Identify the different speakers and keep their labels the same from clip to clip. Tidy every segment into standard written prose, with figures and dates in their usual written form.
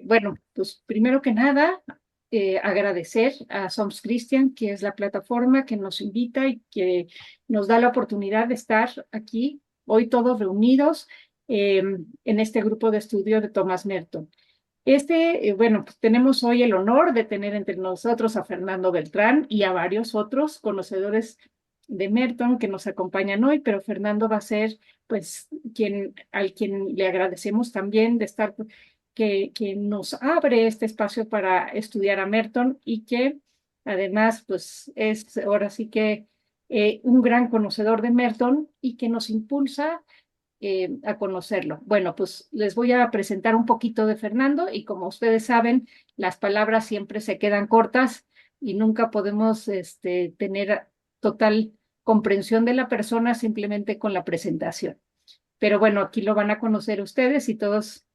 Speaker 1: Bueno, pues primero que nada, agradecer a Somos Christian, que es la plataforma que nos invita y que nos da la oportunidad de estar aquí hoy todos reunidos en este grupo de estudio de Thomas Merton. Bueno, pues tenemos hoy el honor de tener entre nosotros a Fernando Beltrán y a varios otros conocedores de Merton que nos acompañan hoy, pero Fernando va a ser, pues, al quien le agradecemos también de estar, que nos abre este espacio para estudiar a Merton y que además, pues, es ahora sí que un gran conocedor de Merton y que nos impulsa a conocerlo. Bueno, pues les voy a presentar un poquito de Fernando y como ustedes saben, las palabras siempre se quedan cortas y nunca podemos tener total comprensión de la persona simplemente con la presentación. Pero bueno, aquí lo van a conocer ustedes y todos,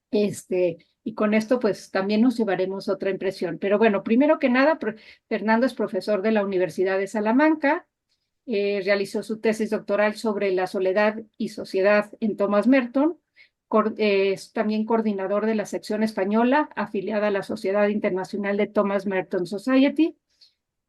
Speaker 1: y con esto pues también nos llevaremos otra impresión. Pero bueno, primero que nada, Fernando es profesor de la Universidad de Salamanca, realizó su tesis doctoral sobre la soledad y sociedad en Thomas Merton. Es también coordinador de la sección española afiliada a la Sociedad Internacional de Thomas Merton Society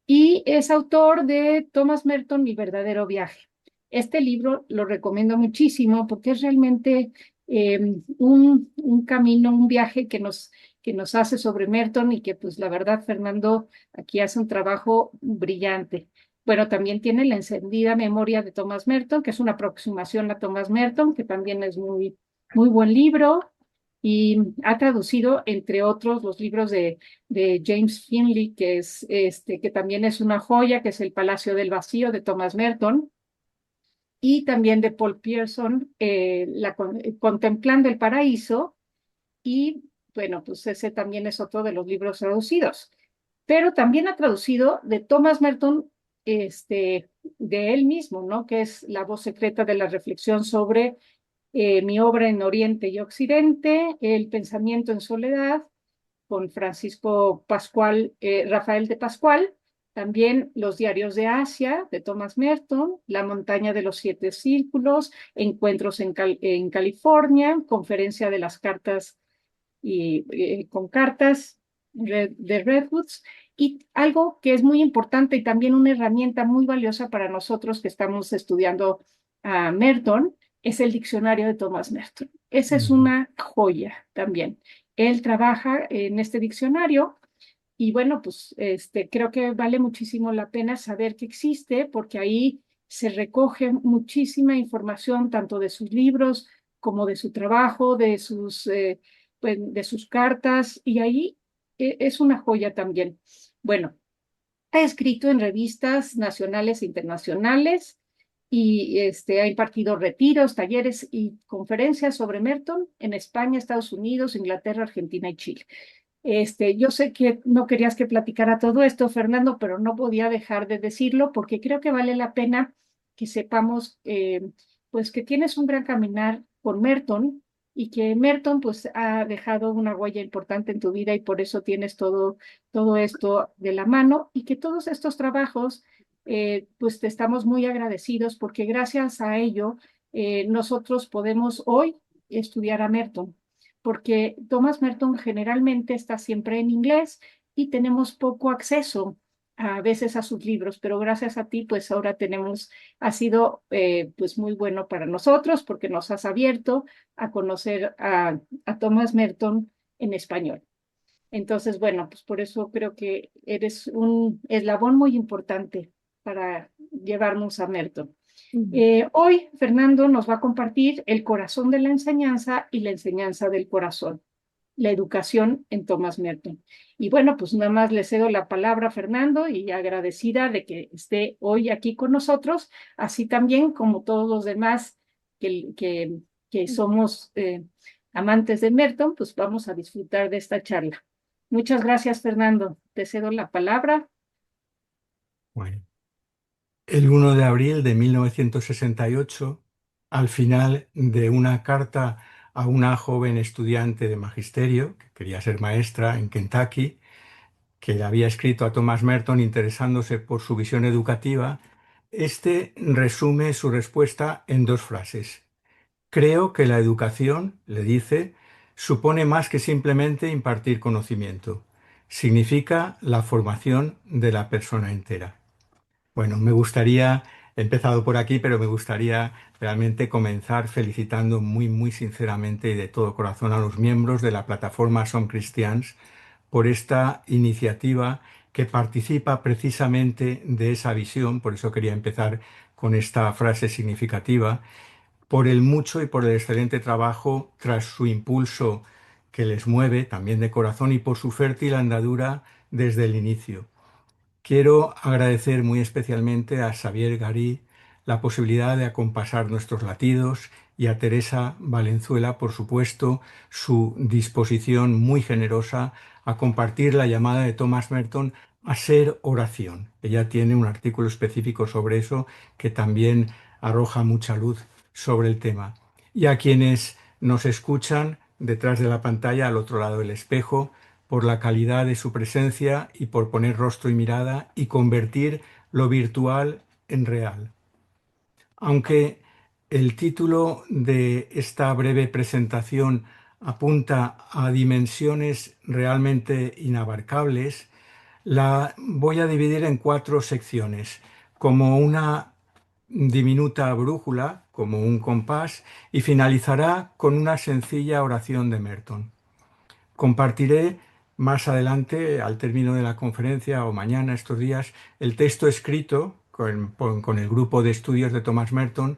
Speaker 1: y es autor de Thomas Merton, Mi verdadero viaje. Este libro lo recomiendo muchísimo porque es realmente un camino, un viaje que nos hace sobre Merton y que pues la verdad Fernando aquí hace un trabajo brillante. Bueno, también tiene La encendida memoria de Thomas Merton, que es una aproximación a Thomas Merton, que también es muy buen libro y ha traducido, entre otros, los libros de James Finley, que también es una joya, que es El Palacio del Vacío de Thomas Merton, y también de Paul Pierson, Contemplando el Paraíso, y bueno, pues ese también es otro de los libros traducidos. Pero también ha traducido de Thomas Merton, de él mismo, ¿no? Que es La voz secreta de la reflexión sobre mi obra en Oriente y Occidente, El pensamiento en soledad, con Francisco Pascual, Rafael de Pascual, también Los diarios de Asia, de Thomas Merton, La montaña de los siete círculos, Encuentros en California, Conferencia de las cartas con cartas de Redwoods, y algo que es muy importante y también una herramienta muy valiosa para nosotros que estamos estudiando a Merton, es el diccionario de Thomas Merton. Esa es
Speaker 2: Ujú.
Speaker 1: una joya también. Él trabaja en este diccionario y bueno, pues creo que vale muchísimo la pena saber que existe porque ahí se recoge muchísima información tanto de sus libros como de su trabajo, pues, de sus cartas y ahí es una joya también. Bueno, ha escrito en revistas nacionales e internacionales y ha impartido retiros, talleres y conferencias sobre Merton en España, Estados Unidos, Inglaterra, Argentina y Chile. Yo sé que no querías que platicara todo esto, Fernando, pero no podía dejar de decirlo porque creo que vale la pena que sepamos, pues, que tienes un gran caminar con Merton y que Merton, pues, ha dejado una huella importante en tu vida y por eso tienes todo esto de la mano y que todos estos trabajos, pues, te estamos muy agradecidos porque gracias a ello, nosotros podemos hoy estudiar a Merton porque Thomas Merton generalmente está siempre en inglés y tenemos poco acceso a veces a sus libros, pero gracias a ti, pues ahora ha sido pues muy bueno para nosotros porque nos has abierto a conocer a Thomas Merton en español. Entonces, bueno, pues por eso creo que eres un eslabón muy importante para llevarnos a Merton.
Speaker 2: Mm.
Speaker 1: Hoy Fernando nos va a compartir el corazón de la enseñanza y la enseñanza del corazón, la educación en Thomas Merton. Y bueno, pues nada más le cedo la palabra a Fernando y agradecida de que esté hoy aquí con nosotros, así también como todos los demás que, que, que somos amantes de Merton, pues vamos a disfrutar de esta charla. Muchas gracias, Fernando. Te cedo la palabra.
Speaker 2: Bueno, el 1 de abril de 1968, al final de una carta a una joven estudiante de magisterio, que quería ser maestra en Kentucky, que le había escrito a Thomas Merton interesándose por su visión educativa, este resume su respuesta en dos frases. Creo que la educación, le dice, supone más que simplemente impartir conocimiento. Significa la formación de la persona entera. Bueno, he empezado por aquí, pero me gustaría realmente comenzar felicitando muy sinceramente y de todo corazón a los miembros de la plataforma Som Christians por esta iniciativa que participa precisamente de esa visión. Por eso quería empezar con esta frase significativa, por el mucho y por el excelente trabajo tras su impulso que les mueve también de corazón y por su fértil andadura desde el inicio. Quiero agradecer muy especialmente a Xavier Garí la posibilidad de acompasar nuestros latidos y a Teresa Valenzuela, por supuesto, su disposición muy generosa a compartir la llamada de Thomas Merton a ser oración. Ella tiene un artículo específico sobre eso que también arroja mucha luz sobre el tema. Y a quienes nos escuchan detrás de la pantalla, al otro lado del espejo, por la calidad de su presencia y por poner rostro y mirada y convertir lo virtual en real. Aunque el título de esta breve presentación apunta a dimensiones realmente inabarcables, la voy a dividir en 4 secciones, como una diminuta brújula, como un compás, y finalizará con una sencilla oración de Merton. Compartiré más adelante, al término de la conferencia o mañana, estos días, el texto escrito con el grupo de estudios de Thomas Merton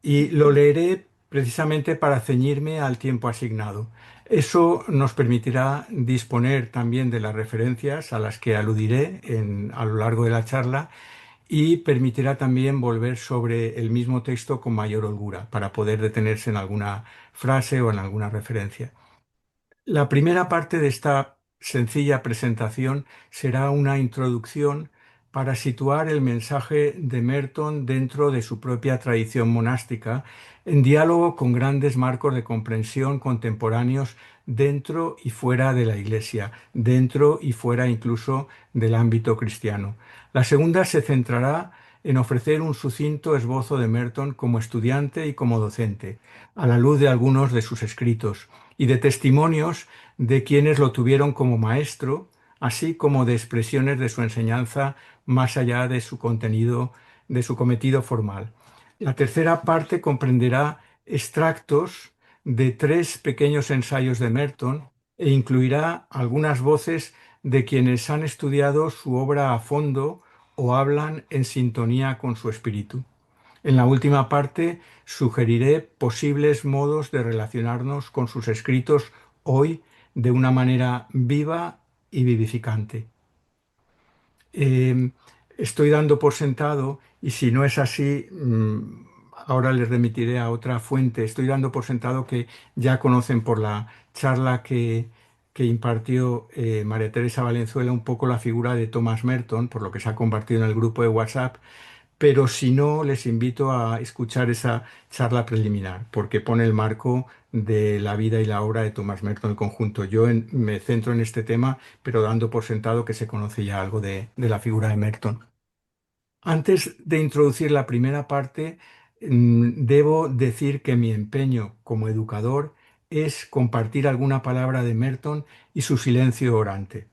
Speaker 2: y lo leeré precisamente para ceñirme al tiempo asignado. Eso nos permitirá disponer también de las referencias a las que aludiré a lo largo de la charla y permitirá también volver sobre el mismo texto con mayor holgura para poder detenerse en alguna frase o en alguna referencia. La primera parte de esta sencilla presentación será una introducción para situar el mensaje de Merton dentro de su propia tradición monástica, en diálogo con grandes marcos de comprensión contemporáneos dentro y fuera de la Iglesia, dentro y fuera incluso del ámbito cristiano. La segunda se centrará en ofrecer un sucinto esbozo de Merton como estudiante y como docente, a la luz de algunos de sus escritos y de testimonios de quienes lo tuvieron como maestro, así como de expresiones de su enseñanza más allá de su contenido, de su cometido formal. La tercera parte comprenderá extractos de 3 pequeños ensayos de Merton e incluirá algunas voces de quienes han estudiado su obra a fondo o hablan en sintonía con su espíritu. En la última parte sugeriré posibles modos de relacionarnos con sus escritos hoy de una manera viva y vivificante. Eh, Estoy dando por sentado, y si no es así, ahora les remitiré a otra fuente, estoy dando por sentado que ya conocen por la charla que impartió María Teresa Valenzuela un poco la figura de Thomas Merton, por lo que se ha compartido en el grupo de WhatsApp, pero si no, les invito a escuchar esa charla preliminar, porque pone el marco de la vida y la obra de Thomas Merton en conjunto. Me centro en este tema, pero dando por sentado que se conoce ya algo de la figura de Merton. Antes de introducir la primera parte, debo decir que mi empeño como educador es compartir alguna palabra de Merton y su silencio orante,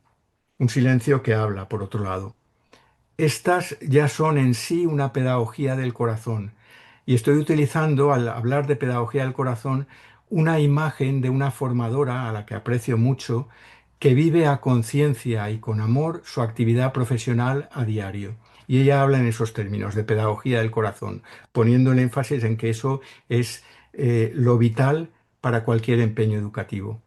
Speaker 2: un silencio que habla, por otro lado. Estas ya son en sí una pedagogía del corazón. Y estoy utilizando, al hablar de pedagogía del corazón, una imagen de una formadora a la que aprecio mucho, que vive a conciencia y con amor su actividad profesional a diario. Y ella habla en esos términos de pedagogía del corazón, poniendo el énfasis en que eso es lo vital para cualquier empeño educativo.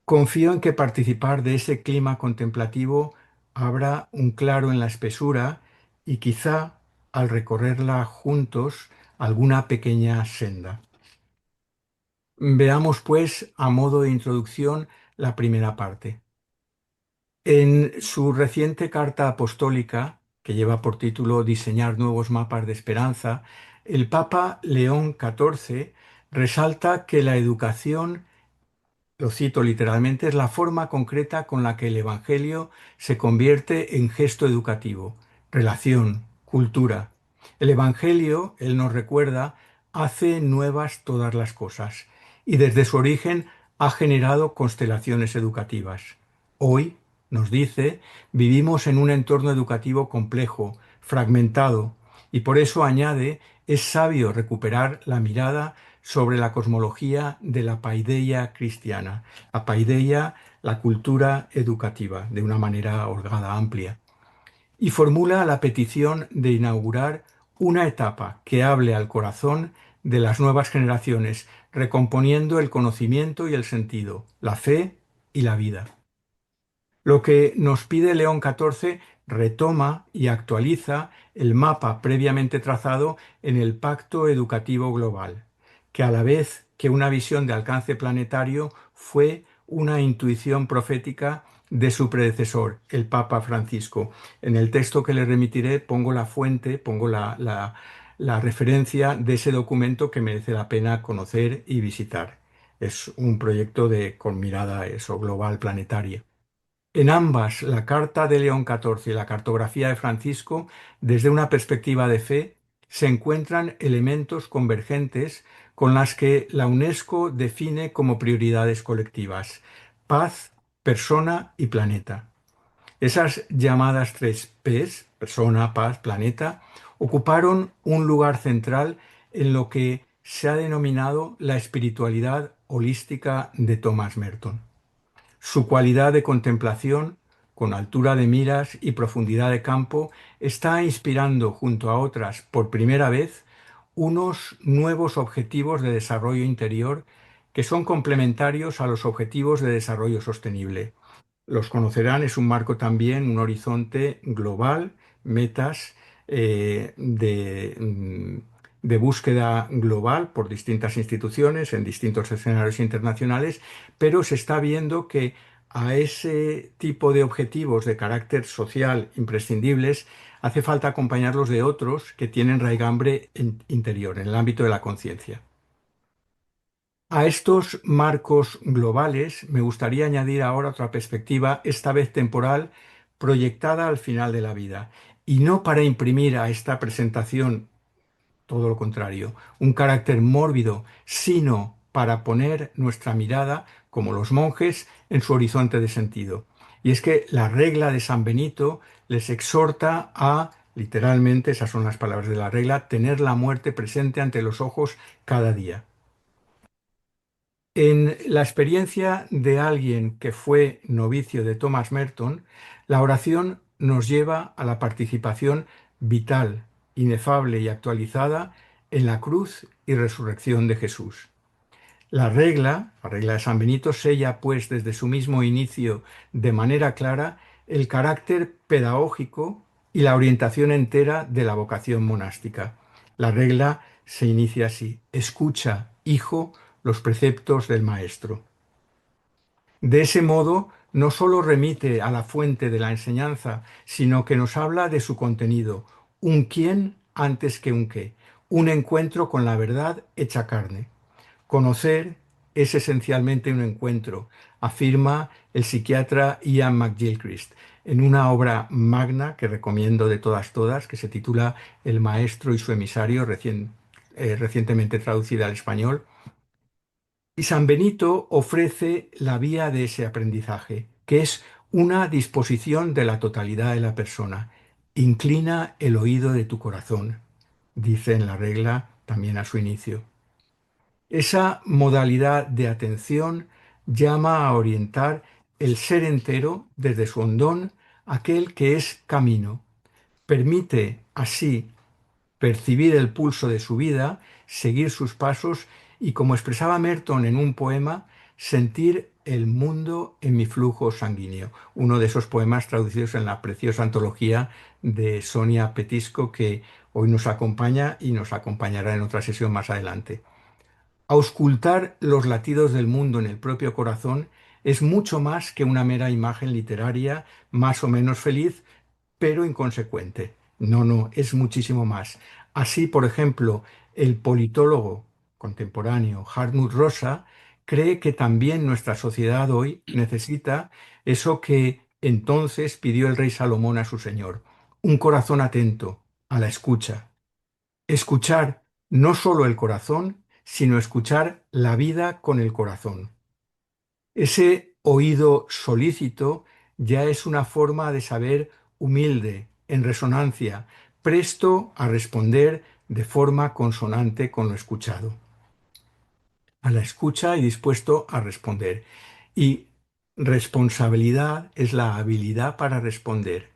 Speaker 2: Confío en que participar de ese clima contemplativo habrá un claro en la espesura y quizá al recorrerla juntos alguna pequeña senda. Veamos pues a modo de introducción la primera parte. En su reciente carta apostólica, que lleva por título Diseñar nuevos mapas de esperanza, el Papa León XIV resalta que la educación, lo cito literalmente, es la forma concreta con la que el Evangelio se convierte en gesto educativo, relación, cultura. El Evangelio, él nos recuerda, hace nuevas todas las cosas y desde su origen ha generado constelaciones educativas. Hoy, nos dice, vivimos en un entorno educativo complejo, fragmentado, y por eso añade, es sabio recuperar la mirada sobre la cosmología de la paideia cristiana, la paideia, la cultura educativa, de una manera holgada, amplia, y formula la petición de inaugurar una etapa que hable al corazón de las nuevas generaciones, recomponiendo el conocimiento y el sentido, la fe y la vida. Lo que nos pide León XIV retoma y actualiza el mapa previamente trazado en el Pacto Educativo Global, que a la vez que una visión de alcance planetario fue una intuición profética de su predecesor, el Papa Francisco. En el texto que le remitiré pongo la fuente, pongo la referencia de ese documento que merece la pena conocer y visitar. Es un proyecto con mirada a eso, global, planetaria. En ambas, la Carta de León XIV y la Cartografía de Francisco, desde una perspectiva de fe, se encuentran elementos convergentes con las que la UNESCO define como prioridades colectivas: paz, persona y planeta. Esas llamadas tres Ps, persona, paz, planeta, ocuparon un lugar central en lo que se ha denominado la espiritualidad holística de Thomas Merton. Su cualidad de contemplación, con altura de miras y profundidad de campo, está inspirando, junto a otras, por primera vez, unos nuevos objetivos de desarrollo interior que son complementarios a los objetivos de desarrollo sostenible. Los conocerán, es un marco también, un horizonte global, metas de búsqueda global por distintas instituciones en distintos escenarios internacionales, pero se está viendo que a ese tipo de objetivos de carácter social imprescindibles hace falta acompañarlos de otros que tienen raigambre interior, en el ámbito de la conciencia. A estos marcos globales me gustaría añadir ahora otra perspectiva, esta vez temporal, proyectada al final de la vida, y no para imprimir a esta presentación todo lo contrario, un carácter mórbido, sino para poner nuestra mirada, como los monjes, en su horizonte de sentido. Y es que la regla de San Benito les exhorta a, literalmente, esas son las palabras de la regla, tener la muerte presente ante los ojos cada día. En la experiencia de alguien que fue novicio de Thomas Merton, la oración nos lleva a la participación vital, inefable y actualizada en la cruz y resurrección de Jesús. La regla de San Benito, sella pues desde su mismo inicio de manera clara el carácter pedagógico y la orientación entera de la vocación monástica. La regla se inicia así: escucha, hijo, los preceptos del Maestro. De ese modo, no sólo remite a la fuente de la enseñanza, sino que nos habla de su contenido, un quién antes que un qué, un encuentro con la verdad hecha carne. Conocer es esencialmente un encuentro, afirma el psiquiatra Ian McGilchrist en una obra magna que recomiendo de todas, que se titula El Maestro y su emisario, recientemente traducida al español. Y San Benito ofrece la vía de ese aprendizaje, que es una disposición de la totalidad de la persona. Inclina el oído de tu corazón, dice en la regla también a su inicio. Esa modalidad de atención llama a orientar el ser entero desde su hondón, aquel que es camino. Permite así percibir el pulso de su vida, seguir sus pasos y, como expresaba Merton en un poema, sentir el mundo en mi flujo sanguíneo. Uno de esos poemas traducidos en la preciosa antología de Sonia Petisco, que hoy nos acompaña y nos acompañará en otra sesión más adelante. Auscultar los latidos del mundo en el propio corazón es mucho más que una mera imagen literaria más o menos feliz, pero inconsecuente. No, no, es muchísimo más. Así, por ejemplo, el politólogo contemporáneo Hartmut Rosa cree que también nuestra sociedad hoy necesita eso que entonces pidió el rey Salomón a su Señor: un corazón atento a la escucha. Escuchar no solo el corazón, sino escuchar la vida con el corazón. Ese oído solícito ya es una forma de saber humilde, en resonancia, presto a responder de forma consonante con lo escuchado, a la escucha y dispuesto a responder. Y responsabilidad es la habilidad para responder,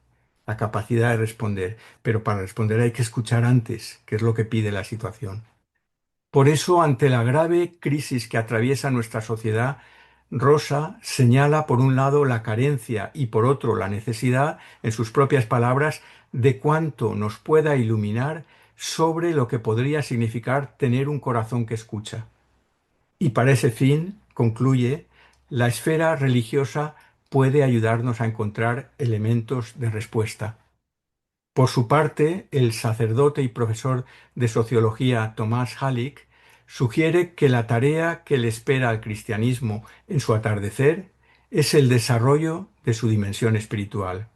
Speaker 2: la capacidad de responder, pero para responder hay que escuchar antes, que es lo que pide la situación. Por eso, ante la grave crisis que atraviesa nuestra sociedad, Rosa señala por un lado la carencia y por otro la necesidad, en sus propias palabras, de cuánto nos pueda iluminar sobre lo que podría significar tener un corazón que escucha. Y para ese fin, concluye, la esfera religiosa puede ayudarnos a encontrar elementos de respuesta. Por su parte, el sacerdote y profesor de sociología Tomás Halleck sugiere que la tarea que le espera al cristianismo en su atardecer es el desarrollo de su dimensión espiritual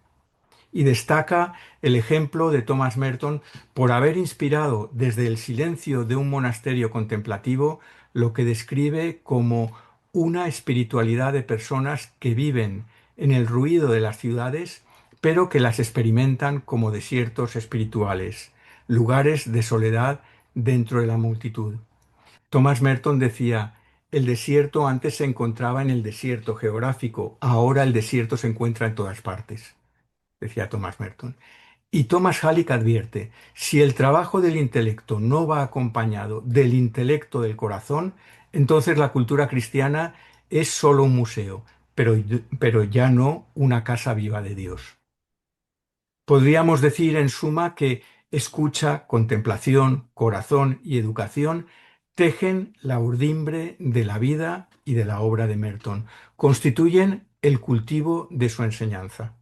Speaker 2: y destaca el ejemplo de Thomas Merton por haber inspirado desde el silencio de un monasterio contemplativo lo que describe como una espiritualidad de personas que viven en el ruido de las ciudades, pero que las experimentan como desiertos espirituales, lugares de soledad dentro de la multitud. Thomas Merton decía, el desierto antes se encontraba en el desierto geográfico, ahora el desierto se encuentra en todas partes, decía Thomas Merton. Y Thomas Halleck advierte, si el trabajo del intelecto no va acompañado del intelecto del corazón, entonces la cultura cristiana es solo un museo, pero ya no una casa viva de Dios. Podríamos decir, en suma, que escucha, contemplación, corazón y educación tejen la urdimbre de la vida y de la obra de Merton, constituyen el cultivo de su enseñanza,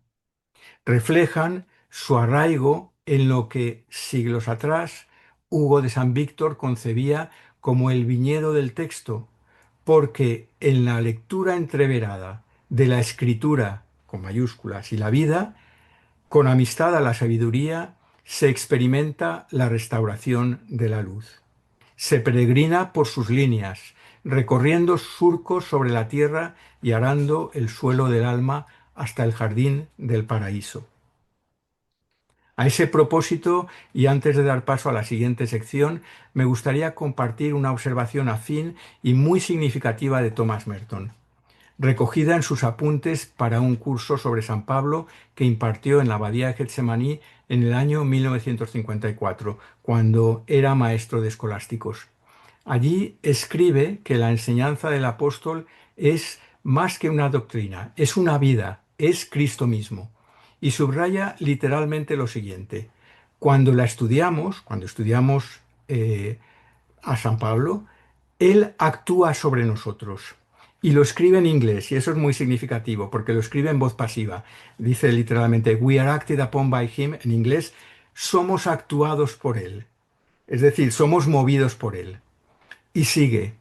Speaker 2: reflejan su arraigo en lo que siglos atrás Hugo de San Víctor concebía como el viñedo del texto, porque en la lectura entreverada de la escritura con mayúsculas y la vida, con amistad a la sabiduría, se experimenta la restauración de la luz. Se peregrina por sus líneas, recorriendo surcos sobre la tierra y arando el suelo del alma hasta el jardín del paraíso. A ese propósito, y antes de dar paso a la siguiente sección, me gustaría compartir una observación afín y muy significativa de Thomas Merton, recogida en sus apuntes para un curso sobre San Pablo que impartió en la abadía de Getsemaní en el año 1954, cuando era maestro de escolásticos. Allí escribe que la enseñanza del apóstol es más que una doctrina, es una vida, es Cristo mismo. Y subraya literalmente lo siguiente: cuando estudiamos a San Pablo, Él actúa sobre nosotros. Y lo escribe en inglés, y eso es muy significativo, porque lo escribe en voz pasiva. Dice literalmente, "We are acted upon by him", en inglés, somos actuados por Él. Es decir, somos movidos por Él. Y sigue,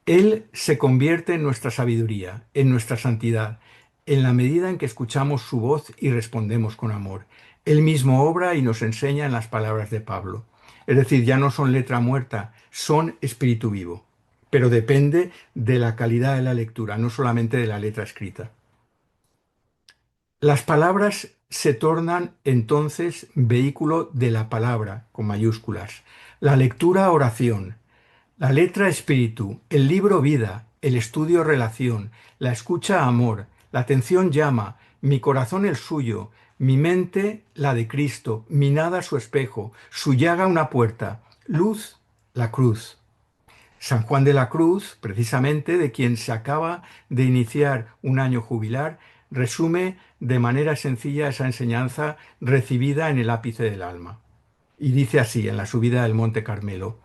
Speaker 2: Él se convierte en nuestra sabiduría, en nuestra santidad, en la medida en que escuchamos su voz y respondemos con amor. Él mismo obra y nos enseña en las palabras de Pablo. Es decir, ya no son letra muerta, son espíritu vivo. Pero depende de la calidad de la lectura, no solamente de la letra escrita. Las palabras se tornan entonces vehículo de la palabra, con mayúsculas. La lectura, oración. La letra espíritu, el libro vida, el estudio relación, la escucha amor, la atención llama, mi corazón el suyo, mi mente la de Cristo, mi nada su espejo, su llaga una puerta, luz la cruz. San Juan de la Cruz, precisamente de quien se acaba de iniciar un año jubilar, resume de manera sencilla esa enseñanza recibida en el ápice del alma. Y dice así en la subida del Monte Carmelo: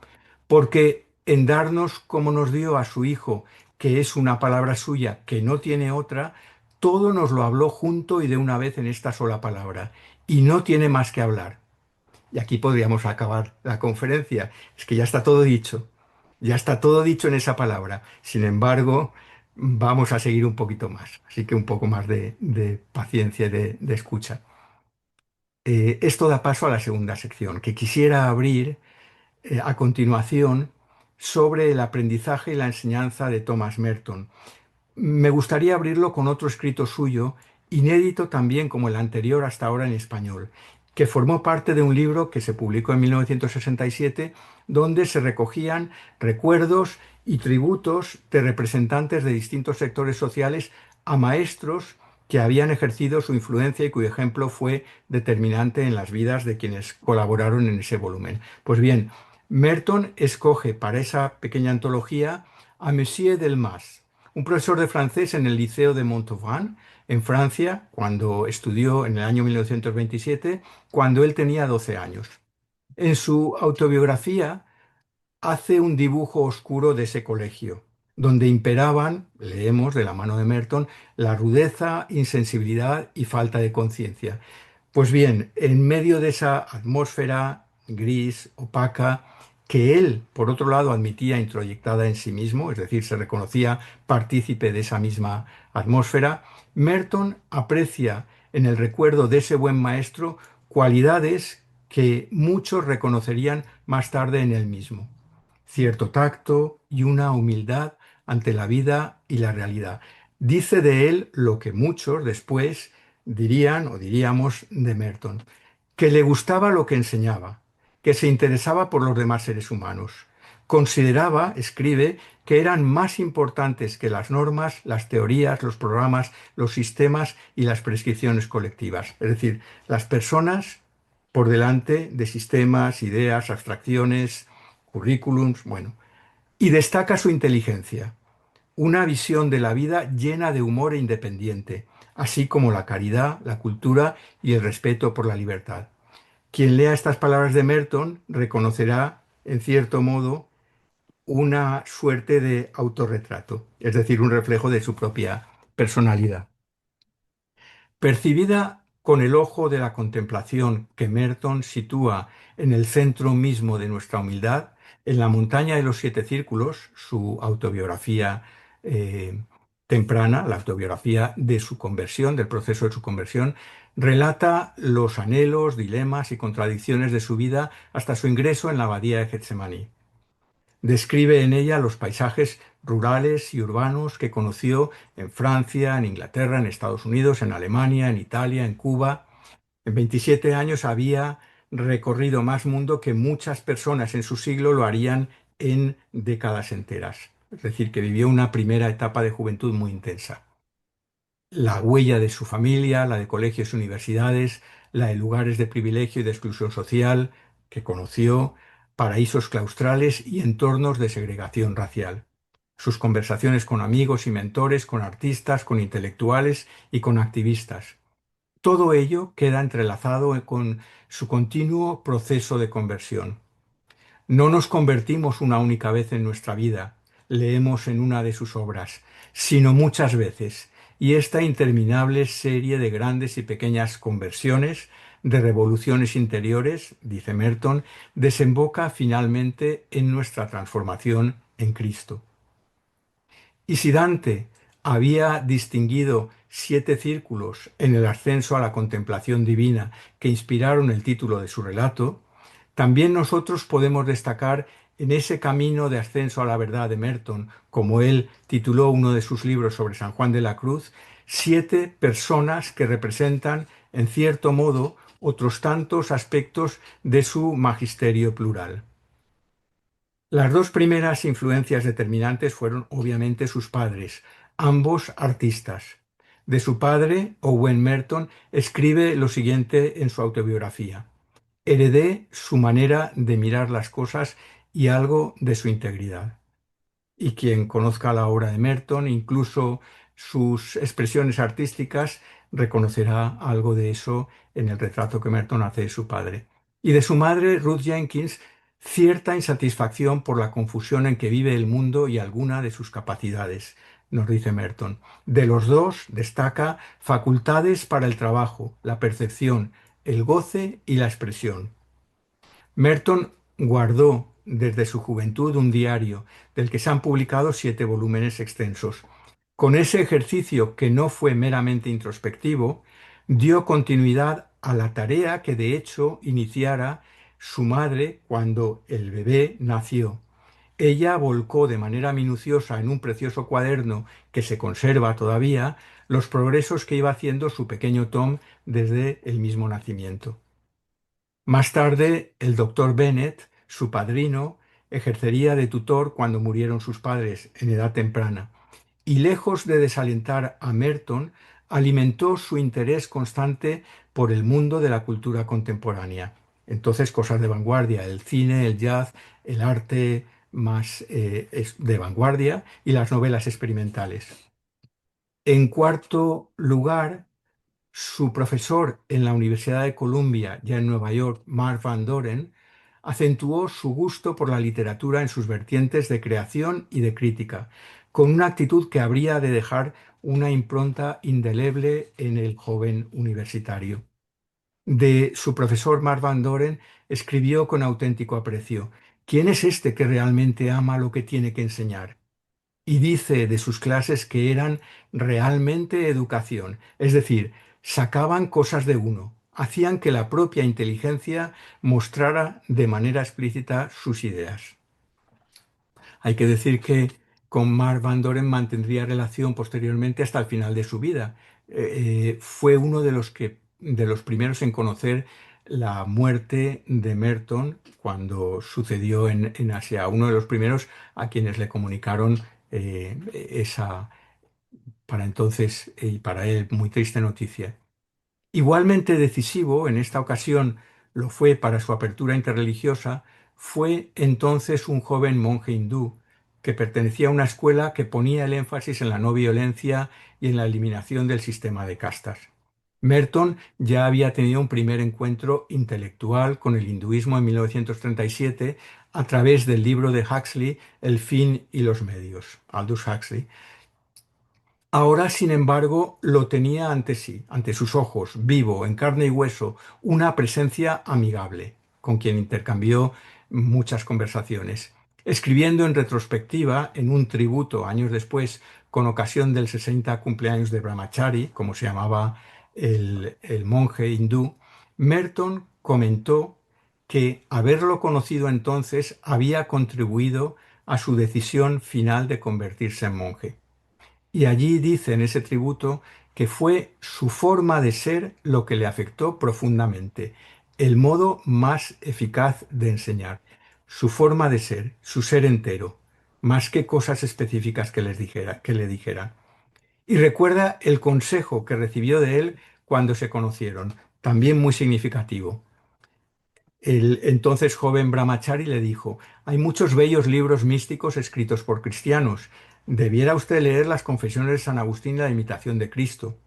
Speaker 2: porque en darnos como nos dio a su Hijo, que es una palabra suya, que no tiene otra, todo nos lo habló junto y de una vez en esta sola palabra, y no tiene más que hablar. Y aquí podríamos acabar la conferencia. Es que ya está todo dicho. Ya está todo dicho en esa palabra. Sin embargo, vamos a seguir un poquito más. Así que un poco más de paciencia y de escucha. Esto da paso a la segunda sección, que quisiera abrir a continuación sobre el aprendizaje y la enseñanza de Thomas Merton, me gustaría abrirlo con otro escrito suyo, inédito también como el anterior hasta ahora en español, que formó parte de un libro que se publicó en 1967, donde se recogían recuerdos y tributos de representantes de distintos sectores sociales a maestros que habían ejercido su influencia y cuyo ejemplo fue determinante en las vidas de quienes colaboraron en ese volumen. Pues bien, Merton escoge para esa pequeña antología a Monsieur Delmas, un profesor de francés en el Liceo de Montauban, en Francia, cuando estudió en el año 1927, cuando él tenía 12 años. En su autobiografía hace un dibujo oscuro de ese colegio, donde imperaban, leemos de la mano de Merton, la rudeza, insensibilidad y falta de conciencia. Pues bien, en medio de esa atmósfera gris, opaca, que él, por otro lado, admitía introyectada en sí mismo, es decir, se reconocía partícipe de esa misma atmósfera, Merton aprecia en el recuerdo de ese buen maestro cualidades que muchos reconocerían más tarde en él mismo: cierto tacto y una humildad ante la vida y la realidad. Dice de él lo que muchos después dirían o diríamos de Merton: que le gustaba lo que enseñaba, que se interesaba por los demás seres humanos. Consideraba, escribe, que eran más importantes que las normas, las teorías, los programas, los sistemas y las prescripciones colectivas. Es decir, las personas por delante de sistemas, ideas, abstracciones, currículums, bueno. Y destaca su inteligencia, una visión de la vida llena de humor e independiente, así como la caridad, la cultura y el respeto por la libertad. Quien lea estas palabras de Merton reconocerá, en cierto modo, una suerte de autorretrato, es decir, un reflejo de su propia personalidad. Percibida con el ojo de la contemplación que Merton sitúa en el centro mismo de nuestra humildad, en la montaña de los siete círculos, su autobiografía eh, temprana, la autobiografía de su conversión, del proceso de su conversión, relata los anhelos, dilemas y contradicciones de su vida hasta su ingreso en la abadía de Getsemaní. Describe en ella los paisajes rurales y urbanos que conoció en Francia, en Inglaterra, en Estados Unidos, en Alemania, en Italia, en Cuba. En 27 años había recorrido más mundo que muchas personas en su siglo lo harían en décadas enteras. Es decir, que vivió una primera etapa de juventud muy intensa. La huella de su familia, la de colegios y universidades, la de lugares de privilegio y de exclusión social que conoció, paraísos claustrales y entornos de segregación racial. Sus conversaciones con amigos y mentores, con artistas, con intelectuales y con activistas. Todo ello queda entrelazado con su continuo proceso de conversión. No nos convertimos una única vez en nuestra vida, leemos en una de sus obras, sino muchas veces, y esta interminable serie de grandes y pequeñas conversiones, de revoluciones interiores, dice Merton, desemboca finalmente en nuestra transformación en Cristo. Y si Dante había distinguido 7 círculos en el ascenso a la contemplación divina que inspiraron el título de su relato, también nosotros podemos destacar en ese camino de ascenso a la verdad de Merton, como él tituló uno de sus libros sobre San Juan de la Cruz, 7 personas que representan, en cierto modo, otros tantos aspectos de su magisterio plural. Las dos primeras influencias determinantes fueron obviamente sus padres, ambos artistas. De su padre, Owen Merton, escribe lo siguiente en su autobiografía: heredé su manera de mirar las cosas y algo de su integridad. Y quien conozca la obra de Merton, incluso sus expresiones artísticas, reconocerá algo de eso en el retrato que Merton hace de su padre. Y de su madre, Ruth Jenkins, cierta insatisfacción por la confusión en que vive el mundo y alguna de sus capacidades, nos dice Merton. De los dos destaca facultades para el trabajo, la percepción, el goce y la expresión. Merton guardó desde su juventud un diario, del que se han publicado 7 volúmenes extensos. Con ese ejercicio, que no fue meramente introspectivo, dio continuidad a la tarea que de hecho iniciara su madre cuando el bebé nació, ella volcó de manera minuciosa en un precioso cuaderno que se conserva todavía los progresos que iba haciendo su pequeño Tom desde el mismo nacimiento. Más tarde, el doctor Bennett, su padrino, ejercería de tutor cuando murieron sus padres en edad temprana, y lejos de desalentar a Merton, alimentó su interés constante por el mundo de la cultura contemporánea. Entonces, cosas de vanguardia, el cine, el jazz, el arte más de vanguardia y las novelas experimentales. En cuarto lugar, su profesor en la Universidad de Columbia, ya en Nueva York, Mark Van Doren, acentuó su gusto por la literatura en sus vertientes de creación y de crítica, con una actitud que habría de dejar una impronta indeleble en el joven universitario. De su profesor Mark Van Doren escribió con auténtico aprecio: ¿Quién es este que realmente ama lo que tiene que enseñar? Y dice de sus clases que eran realmente educación, es decir, sacaban cosas de uno, hacían que la propia inteligencia mostrara de manera explícita sus ideas. Hay que decir que con Mark Van Doren mantendría relación posteriormente hasta el final de su vida. Fue uno de los primeros en conocer la muerte de Merton cuando sucedió en Asia, uno de los primeros a quienes le comunicaron esa, para entonces y para él, muy triste noticia. Igualmente decisivo, en esta ocasión lo fue para su apertura interreligiosa, fue entonces un joven monje hindú que pertenecía a una escuela que ponía el énfasis en la no violencia y en la eliminación del sistema de castas. Merton ya había tenido un primer encuentro intelectual con el hinduismo en 1937 a través del libro de Huxley, El fin y los medios, Aldous Huxley. Ahora, sin embargo, lo tenía ante sí, ante sus ojos, vivo, en carne y hueso, una presencia amigable, con quien intercambió muchas conversaciones. Escribiendo en retrospectiva, en un tributo años después, con ocasión del 60 cumpleaños de Brahmachari, como se llamaba el monje hindú, Merton comentó que haberlo conocido entonces había contribuido a su decisión final de convertirse en monje. Y allí dice en ese tributo que fue su forma de ser lo que le afectó profundamente, el modo más eficaz de enseñar, su forma de ser, su ser entero, más que cosas específicas que le dijera. Y recuerda el consejo que recibió de él cuando se conocieron, también muy significativo. El entonces joven Brahmachari le dijo: hay muchos bellos libros místicos escritos por cristianos. Debiera usted leer las Confesiones de San Agustín y la Imitación de Cristo.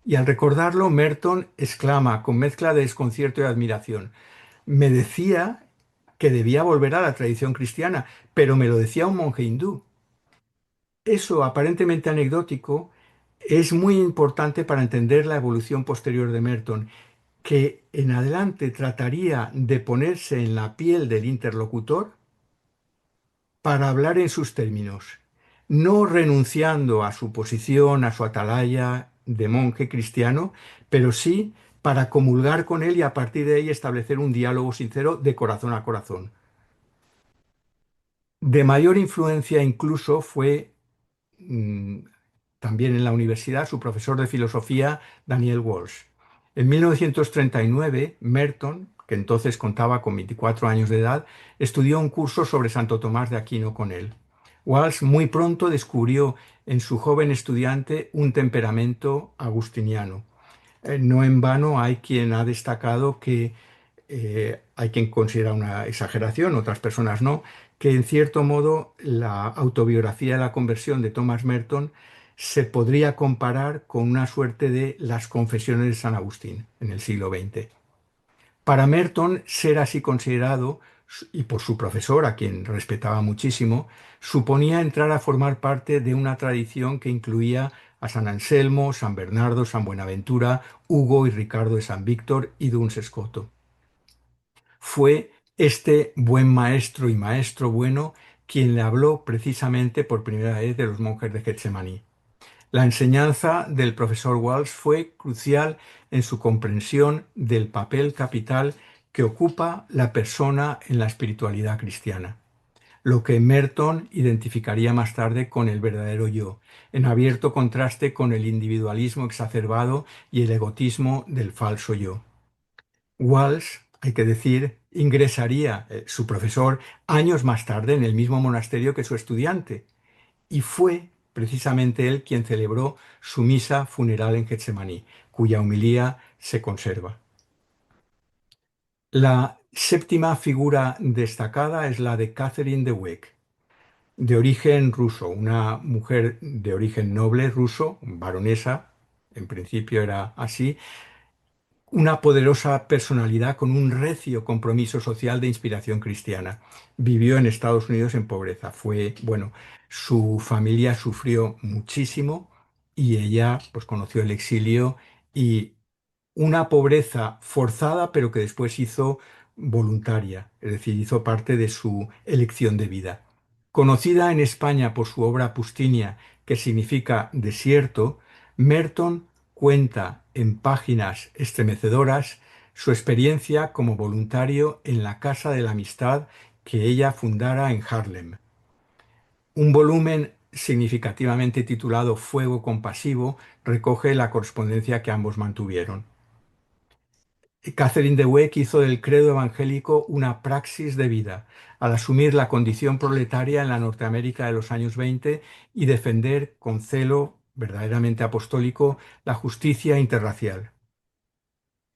Speaker 2: Y al recordarlo, Merton exclama con mezcla de desconcierto y admiración: me decía que debía volver a la tradición cristiana, pero me lo decía un monje hindú. Eso, aparentemente anecdótico, es muy importante para entender la evolución posterior de Merton, que en adelante trataría de ponerse en la piel del interlocutor para hablar en sus términos, no renunciando a su posición, a su atalaya de monje cristiano, pero sí para comulgar con él y a partir de ahí establecer un diálogo sincero de corazón a corazón. De mayor influencia incluso fue mm, también en la universidad, su profesor de filosofía, Daniel Walsh. En 1939, Merton, que entonces contaba con 24 años de edad, estudió un curso sobre Santo Tomás de Aquino con él. Walsh muy pronto descubrió en su joven estudiante un temperamento agustiniano. No en vano hay quien ha destacado que hay quien considera una exageración, otras personas no, que en cierto modo la autobiografía de la conversión de Thomas Merton se podría comparar con una suerte de las confesiones de San Agustín en el siglo XX. Para Merton, ser así considerado, y por su profesor, a quien respetaba muchísimo, suponía entrar a formar parte de una tradición que incluía a San Anselmo, San Bernardo, San Buenaventura, Hugo y Ricardo de San Víctor y Duns Scoto. Fue este buen maestro y maestro bueno quien le habló precisamente por primera vez de los monjes de Getsemaní. La enseñanza del profesor Walsh fue crucial en su comprensión del papel capital que ocupa la persona en la espiritualidad cristiana. lo que Merton identificaría más tarde con el verdadero yo, en abierto contraste con el individualismo exacerbado y el egotismo del falso yo. Walsh, hay que decir, ingresaría, su profesor, años más tarde en el mismo monasterio que su estudiante, y fue precisamente él quien celebró su misa funeral en Getsemaní, cuya homilía se conserva. La séptima figura destacada es la de Catherine de Weck, de origen ruso, una mujer de origen noble ruso, baronesa, en principio era así, una poderosa personalidad con un recio compromiso social de inspiración cristiana. Vivió en Estados Unidos en pobreza. Bueno, su familia sufrió muchísimo y ella pues conoció el exilio y una pobreza forzada, pero que después hizo voluntaria, es decir, hizo parte de su elección de vida. Conocida en España por su obra Pustinia, que significa desierto, Merton cuenta en páginas estremecedoras su experiencia como voluntario en la Casa de la Amistad que ella fundara en Harlem. Un volumen significativamente titulado Fuego Compasivo recoge la correspondencia que ambos mantuvieron. Catherine de Weck hizo del credo evangélico una praxis de vida, al asumir la condición proletaria en la Norteamérica de los años 20 y defender con celo verdaderamente apostólico la justicia interracial.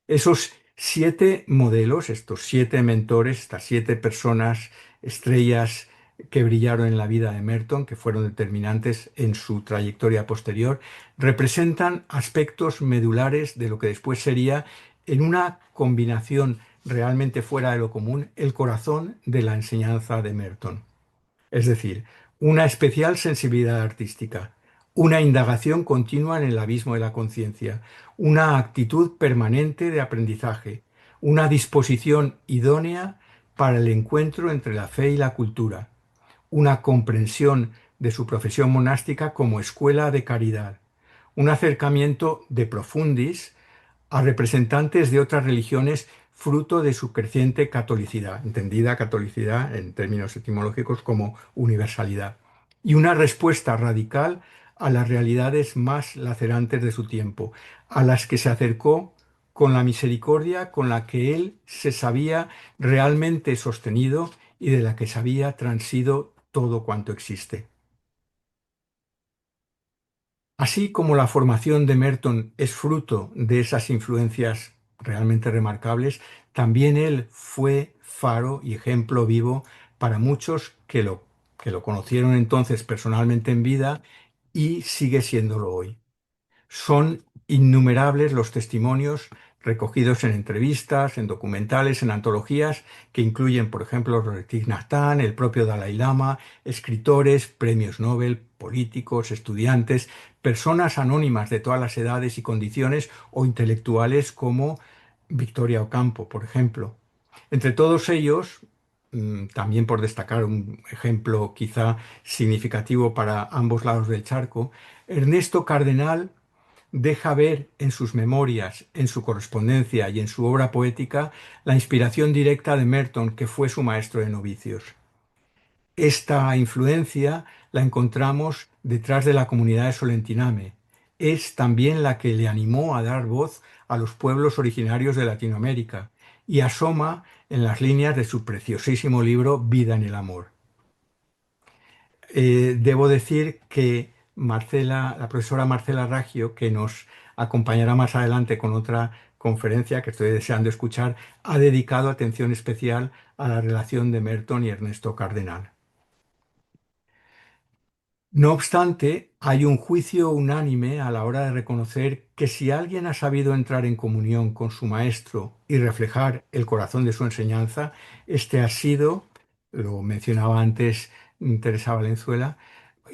Speaker 2: Esos 7 modelos, estos 7 mentores, estas 7 personas, estrellas que brillaron en la vida de Merton, que fueron determinantes en su trayectoria posterior, representan aspectos medulares de lo que después sería, en una combinación realmente fuera de lo común, el corazón de la enseñanza de Merton. Es decir, una especial sensibilidad artística, una indagación continua en el abismo de la conciencia, una actitud permanente de aprendizaje, una disposición idónea para el encuentro entre la fe y la cultura, una comprensión de su profesión monástica como escuela de caridad, un acercamiento de profundis a representantes de otras religiones fruto de su creciente catolicidad, entendida catolicidad en términos etimológicos como universalidad, y una respuesta radical a las realidades más lacerantes de su tiempo, a las que se acercó con la misericordia con la que él se sabía realmente sostenido y de la que sabía transido todo cuanto existe. Así como la formación de Merton es fruto de esas influencias realmente remarcables, también él fue faro y ejemplo vivo para muchos que lo conocieron entonces personalmente en vida y sigue siéndolo hoy. Son innumerables los testimonios recogidos en entrevistas, en documentales, en antologías que incluyen, por ejemplo, Thich Nhat Hanh, el propio Dalai Lama, escritores, premios Nobel, políticos, estudiantes, personas anónimas de todas las edades y condiciones o intelectuales como Victoria Ocampo, por ejemplo. Entre todos ellos, también por destacar un ejemplo quizá significativo para ambos lados del charco, Ernesto Cardenal deja ver en sus memorias, en su correspondencia y en su obra poética la inspiración directa de Merton, que fue su maestro de novicios. Esta influencia la encontramos detrás de la comunidad de Solentiname. Es también la que le animó a dar voz a los pueblos originarios de Latinoamérica y asoma en las líneas de su preciosísimo libro Vida en el Amor. Debo decir que la profesora Marcela Raggio, que nos acompañará más adelante con otra conferencia que estoy deseando escuchar, ha dedicado atención especial a la relación de Merton y Ernesto Cardenal. No obstante, hay un juicio unánime a la hora de reconocer que si alguien ha sabido entrar en comunión con su maestro y reflejar el corazón de su enseñanza, este ha sido, lo mencionaba antes Teresa Valenzuela,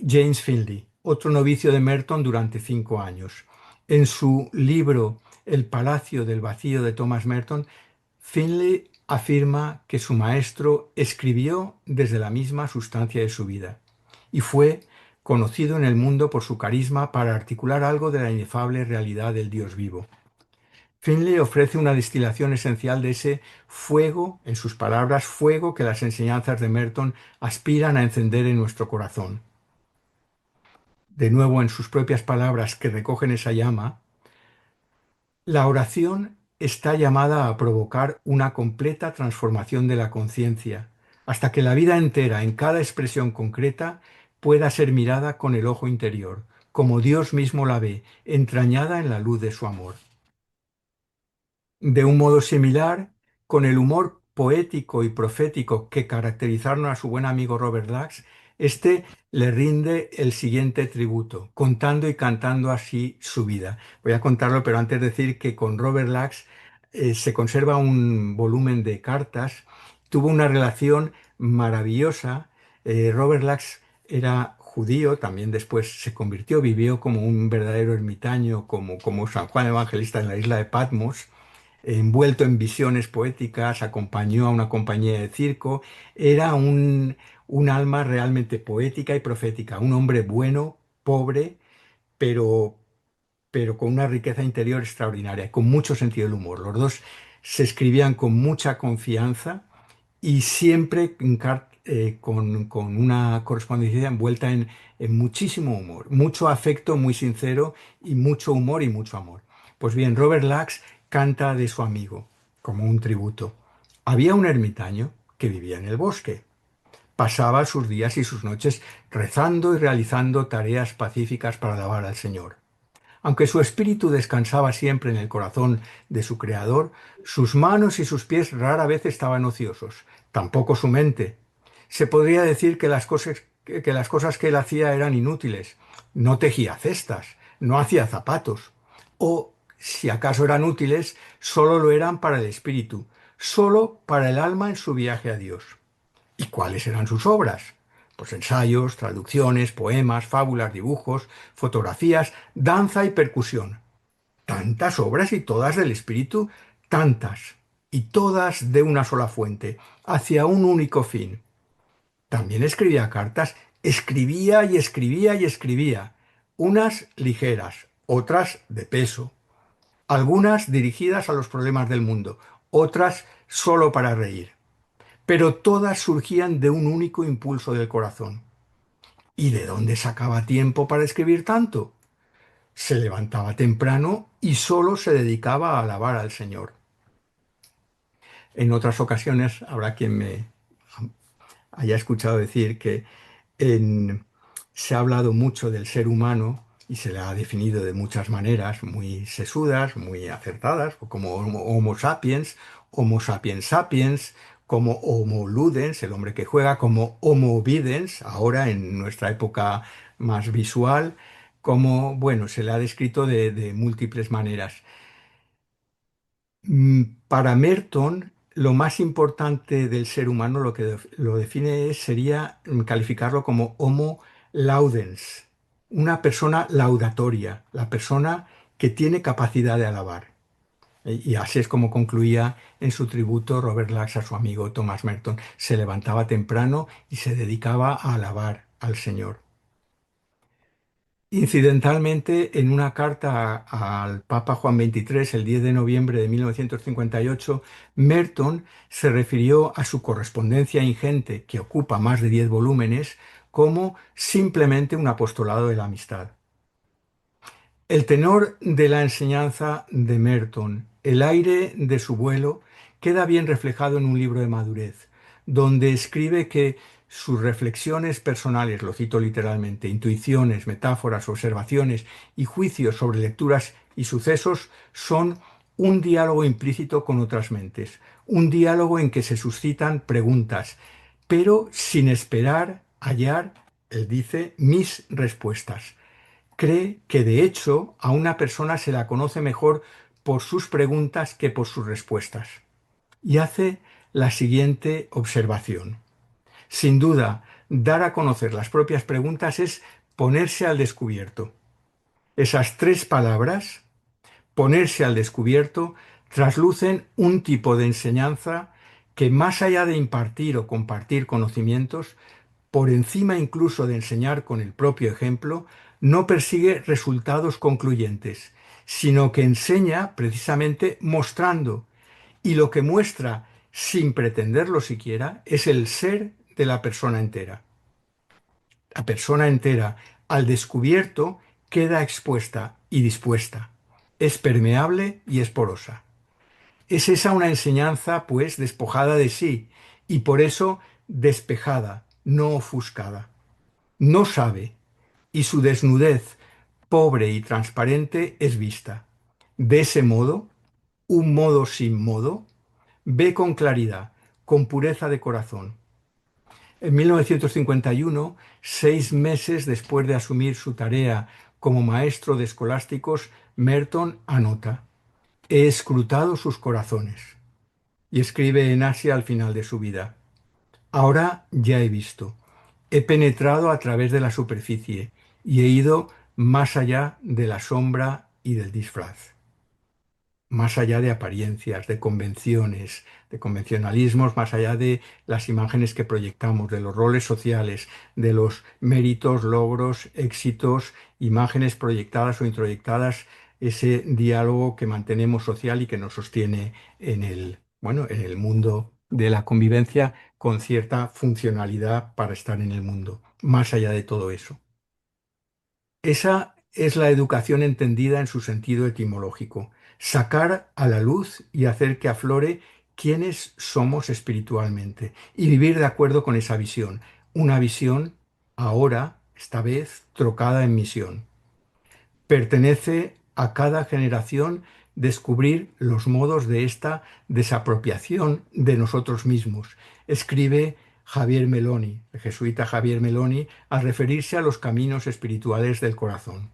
Speaker 2: James Finley, otro novicio de Merton durante 5 años. En su libro El Palacio del Vacío de Thomas Merton, Finley afirma que su maestro escribió desde la misma sustancia de su vida y fue conocido en el mundo por su carisma para articular algo de la inefable realidad del Dios vivo. Finley ofrece una destilación esencial de ese fuego, en sus palabras, fuego que las enseñanzas de Merton aspiran a encender en nuestro corazón. De nuevo, en sus propias palabras que recogen esa llama, la oración está llamada a provocar una completa transformación de la conciencia, hasta que la vida entera, en cada expresión concreta, pueda ser mirada con el ojo interior, como Dios mismo la ve, entrañada en la luz de su amor. De un modo similar, con el humor poético y profético que caracterizaron a su buen amigo Robert Lax, este le rinde el siguiente tributo, contando y cantando así su vida. Voy a contarlo, pero antes decir que con Robert Lax se conserva un volumen de cartas, tuvo una relación maravillosa. Robert Lax era judío, también después se convirtió, vivió como un verdadero ermitaño, como San Juan Evangelista en la isla de Patmos, envuelto en visiones poéticas, acompañó a una compañía de circo, era un alma realmente poética y profética, un hombre bueno, pobre, pero, pero con una riqueza interior extraordinaria, con mucho sentido del humor. Los dos se escribían con mucha confianza y siempre con una correspondencia envuelta en muchísimo humor, mucho afecto muy sincero y mucho humor y mucho amor. Pues bien, Robert Lax canta de su amigo como un tributo. Había un ermitaño que vivía en el bosque. Pasaba sus días y sus noches rezando y realizando tareas pacíficas para alabar al Señor. Aunque su espíritu descansaba siempre en el corazón de su Creador, sus manos y sus pies rara vez estaban ociosos, tampoco su mente. Se podría decir que las cosas que él hacía eran inútiles. No tejía cestas, no hacía zapatos. O, si acaso eran útiles, solo lo eran para el espíritu, solo para el alma en su viaje a Dios. ¿Y cuáles eran sus obras? Pues ensayos, traducciones, poemas, fábulas, dibujos, fotografías, danza y percusión. Tantas obras y todas del espíritu, tantas, y todas de una sola fuente, hacia un único fin. También escribía cartas, escribía y escribía y escribía, unas ligeras, otras de peso, algunas dirigidas a los problemas del mundo, otras solo para reír, pero todas surgían de un único impulso del corazón. ¿Y de dónde sacaba tiempo para escribir tanto? Se levantaba temprano y solo se dedicaba a alabar al Señor. En otras ocasiones habrá quien me haya escuchado decir que en- se ha hablado mucho del ser humano y se le ha definido de muchas maneras, muy sesudas, muy acertadas, como Homo sapiens sapiens, como Homo ludens, el hombre que juega, como Homo videns, ahora en nuestra época más visual, como, bueno, se le ha descrito de múltiples maneras. Para Merton, lo más importante del ser humano, lo que lo define sería calificarlo como Homo laudens, una persona laudatoria, la persona que tiene capacidad de alabar. Y así es como concluía en su tributo Robert Lax a su amigo Thomas Merton. Se levantaba temprano y se dedicaba a alabar al Señor. Incidentalmente, en una carta al Papa Juan XXIII, el 10 de noviembre de 1958, Merton se refirió a su correspondencia ingente, que ocupa más de 10 volúmenes, como simplemente un apostolado de la amistad. El tenor de la enseñanza de Merton, el aire de su vuelo, queda bien reflejado en un libro de madurez, donde escribe que sus reflexiones personales, lo cito literalmente, intuiciones, metáforas, observaciones y juicios sobre lecturas y sucesos son un diálogo implícito con otras mentes, un diálogo en que se suscitan preguntas, pero sin esperar hallar, él dice, mis respuestas. Cree que de hecho a una persona se la conoce mejor por sus preguntas que por sus respuestas. Y hace la siguiente observación. Sin duda, dar a conocer las propias preguntas es ponerse al descubierto. Esas tres palabras, ponerse al descubierto, traslucen un tipo de enseñanza que más allá de impartir o compartir conocimientos, por encima incluso de enseñar con el propio ejemplo, no persigue resultados concluyentes, sino que enseña precisamente mostrando. Y lo que muestra, sin pretenderlo siquiera, es el ser de la persona entera. La persona entera, al descubierto, queda expuesta y dispuesta. Es permeable y es porosa. Es esa una enseñanza, pues, despojada de sí y por eso despejada, no ofuscada. No sabe y su desnudez, pobre y transparente, es vista. De ese modo, un modo sin modo, ve con claridad, con pureza de corazón. En 1951, 6 meses después de asumir su tarea como maestro de escolásticos, Merton anota: he escrutado sus corazones. Y escribe en Asia al final de su vida: ahora ya he visto, he penetrado a través de la superficie y he ido más allá de la sombra y del disfraz, más allá de apariencias, de convenciones, de convencionalismos, más allá de las imágenes que proyectamos, de los roles sociales, de los méritos, logros, éxitos, imágenes proyectadas o introyectadas, ese diálogo que mantenemos social y que nos sostiene en en el mundo de la convivencia con cierta funcionalidad para estar en el mundo, más allá de todo eso. Esa es la educación entendida en su sentido etimológico: sacar a la luz y hacer que aflore quiénes somos espiritualmente y vivir de acuerdo con esa visión, una visión ahora, esta vez, trocada en misión. Pertenece a cada generación descubrir los modos de esta desapropiación de nosotros mismos, escribe Javier Meloni, el jesuita Javier Meloni, al referirse a los caminos espirituales del corazón.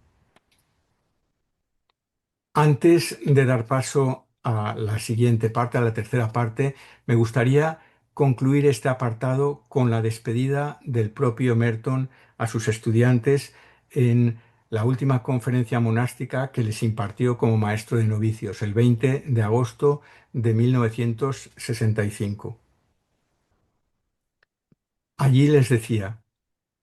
Speaker 2: Antes de dar paso a la siguiente parte, a la tercera parte, me gustaría concluir este apartado con la despedida del propio Merton a sus estudiantes en la última conferencia monástica que les impartió como maestro de novicios, el 20 de agosto de 1965. Allí les decía: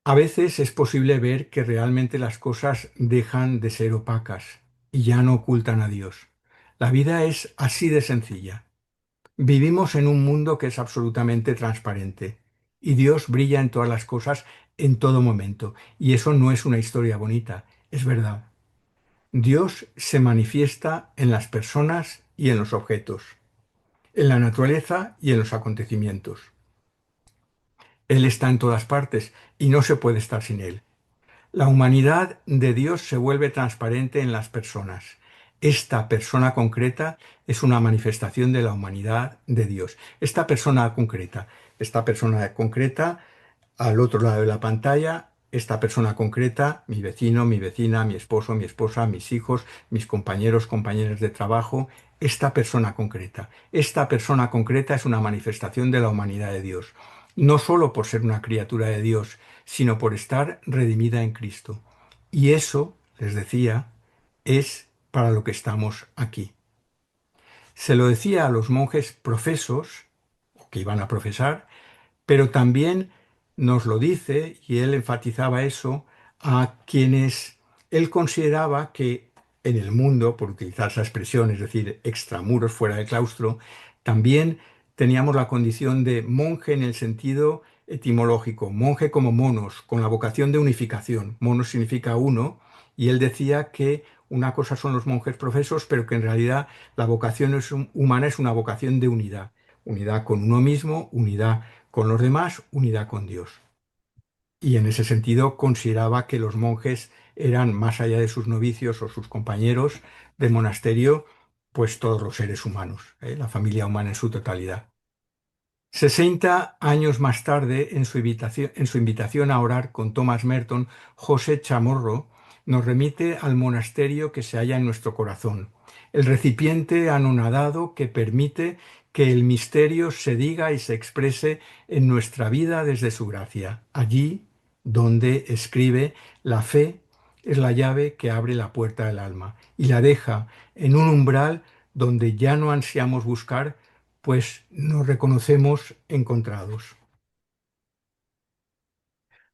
Speaker 2: a veces es posible ver que realmente las cosas dejan de ser opacas y ya no ocultan a Dios. La vida es así de sencilla. Vivimos en un mundo que es absolutamente transparente y Dios brilla en todas las cosas en todo momento. Y eso no es una historia bonita, es verdad. Dios se manifiesta en las personas y en los objetos, en la naturaleza y en los acontecimientos. Él está en todas partes y no se puede estar sin Él. La humanidad de Dios se vuelve transparente en las personas. Esta persona concreta es una manifestación de la humanidad de Dios. Esta persona concreta al otro lado de la pantalla, esta persona concreta, mi vecino, mi vecina, mi esposo, mi esposa, mis hijos, mis compañeros, compañeras de trabajo, esta persona concreta es una manifestación de la humanidad de Dios, no solo por ser una criatura de Dios, sino por estar redimida en Cristo. Y eso, les decía, es para lo que estamos aquí. Se lo decía a los monjes profesos, o que iban a profesar, pero también nos lo dice, y él enfatizaba eso, a quienes él consideraba que en el mundo, por utilizar esa expresión, es decir, extramuros, fuera del claustro, también teníamos la condición de monje en el sentido etimológico, monje como monos, con la vocación de unificación. Monos significa uno, y él decía que una cosa son los monjes profesos, pero que en realidad la vocación humana es una vocación de unidad. Unidad con uno mismo, unidad con los demás, unidad con Dios. Y en ese sentido consideraba que los monjes eran, más allá de sus novicios o sus compañeros de monasterio, pues todos los seres humanos, la familia humana en su totalidad. 60 años más tarde, en su invitación a orar con Thomas Merton, José Chamorro nos remite al monasterio que se halla en nuestro corazón, el recipiente anonadado que permite que el misterio se diga y se exprese en nuestra vida desde su gracia. Allí donde escribe: la fe es la llave que abre la puerta del alma y la deja en un umbral donde ya no ansiamos buscar, pues nos reconocemos encontrados.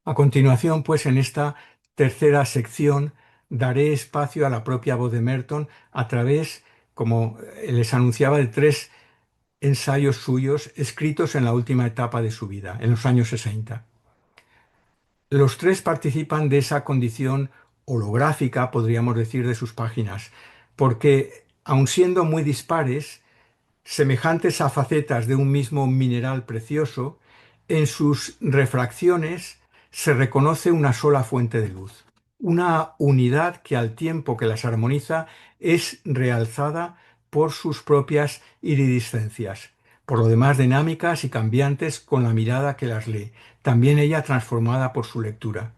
Speaker 2: A continuación, pues en esta tercera sección daré espacio a la propia voz de Merton a través, como les anunciaba, de 3 ensayos suyos escritos en la última etapa de su vida, en los años 60. Los 3 participan de esa condición holográfica, podríamos decir, de sus páginas, porque, aun siendo muy dispares, semejantes a facetas de un mismo mineral precioso, en sus refracciones se reconoce una sola fuente de luz, una unidad que al tiempo que las armoniza es realzada por sus propias iridiscencias, por lo demás dinámicas y cambiantes con la mirada que las lee, también ella transformada por su lectura.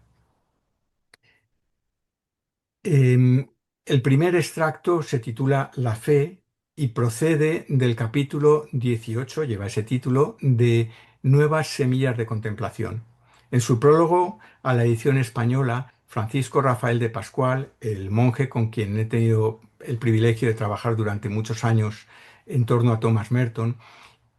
Speaker 2: Em, el primer extracto se titula La fe y procede del capítulo 18, lleva ese título, de Nuevas Semillas de Contemplación. En su prólogo a la edición española, Francisco Rafael de Pascual, el monje con quien he tenido el privilegio de trabajar durante muchos años en torno a Thomas Merton,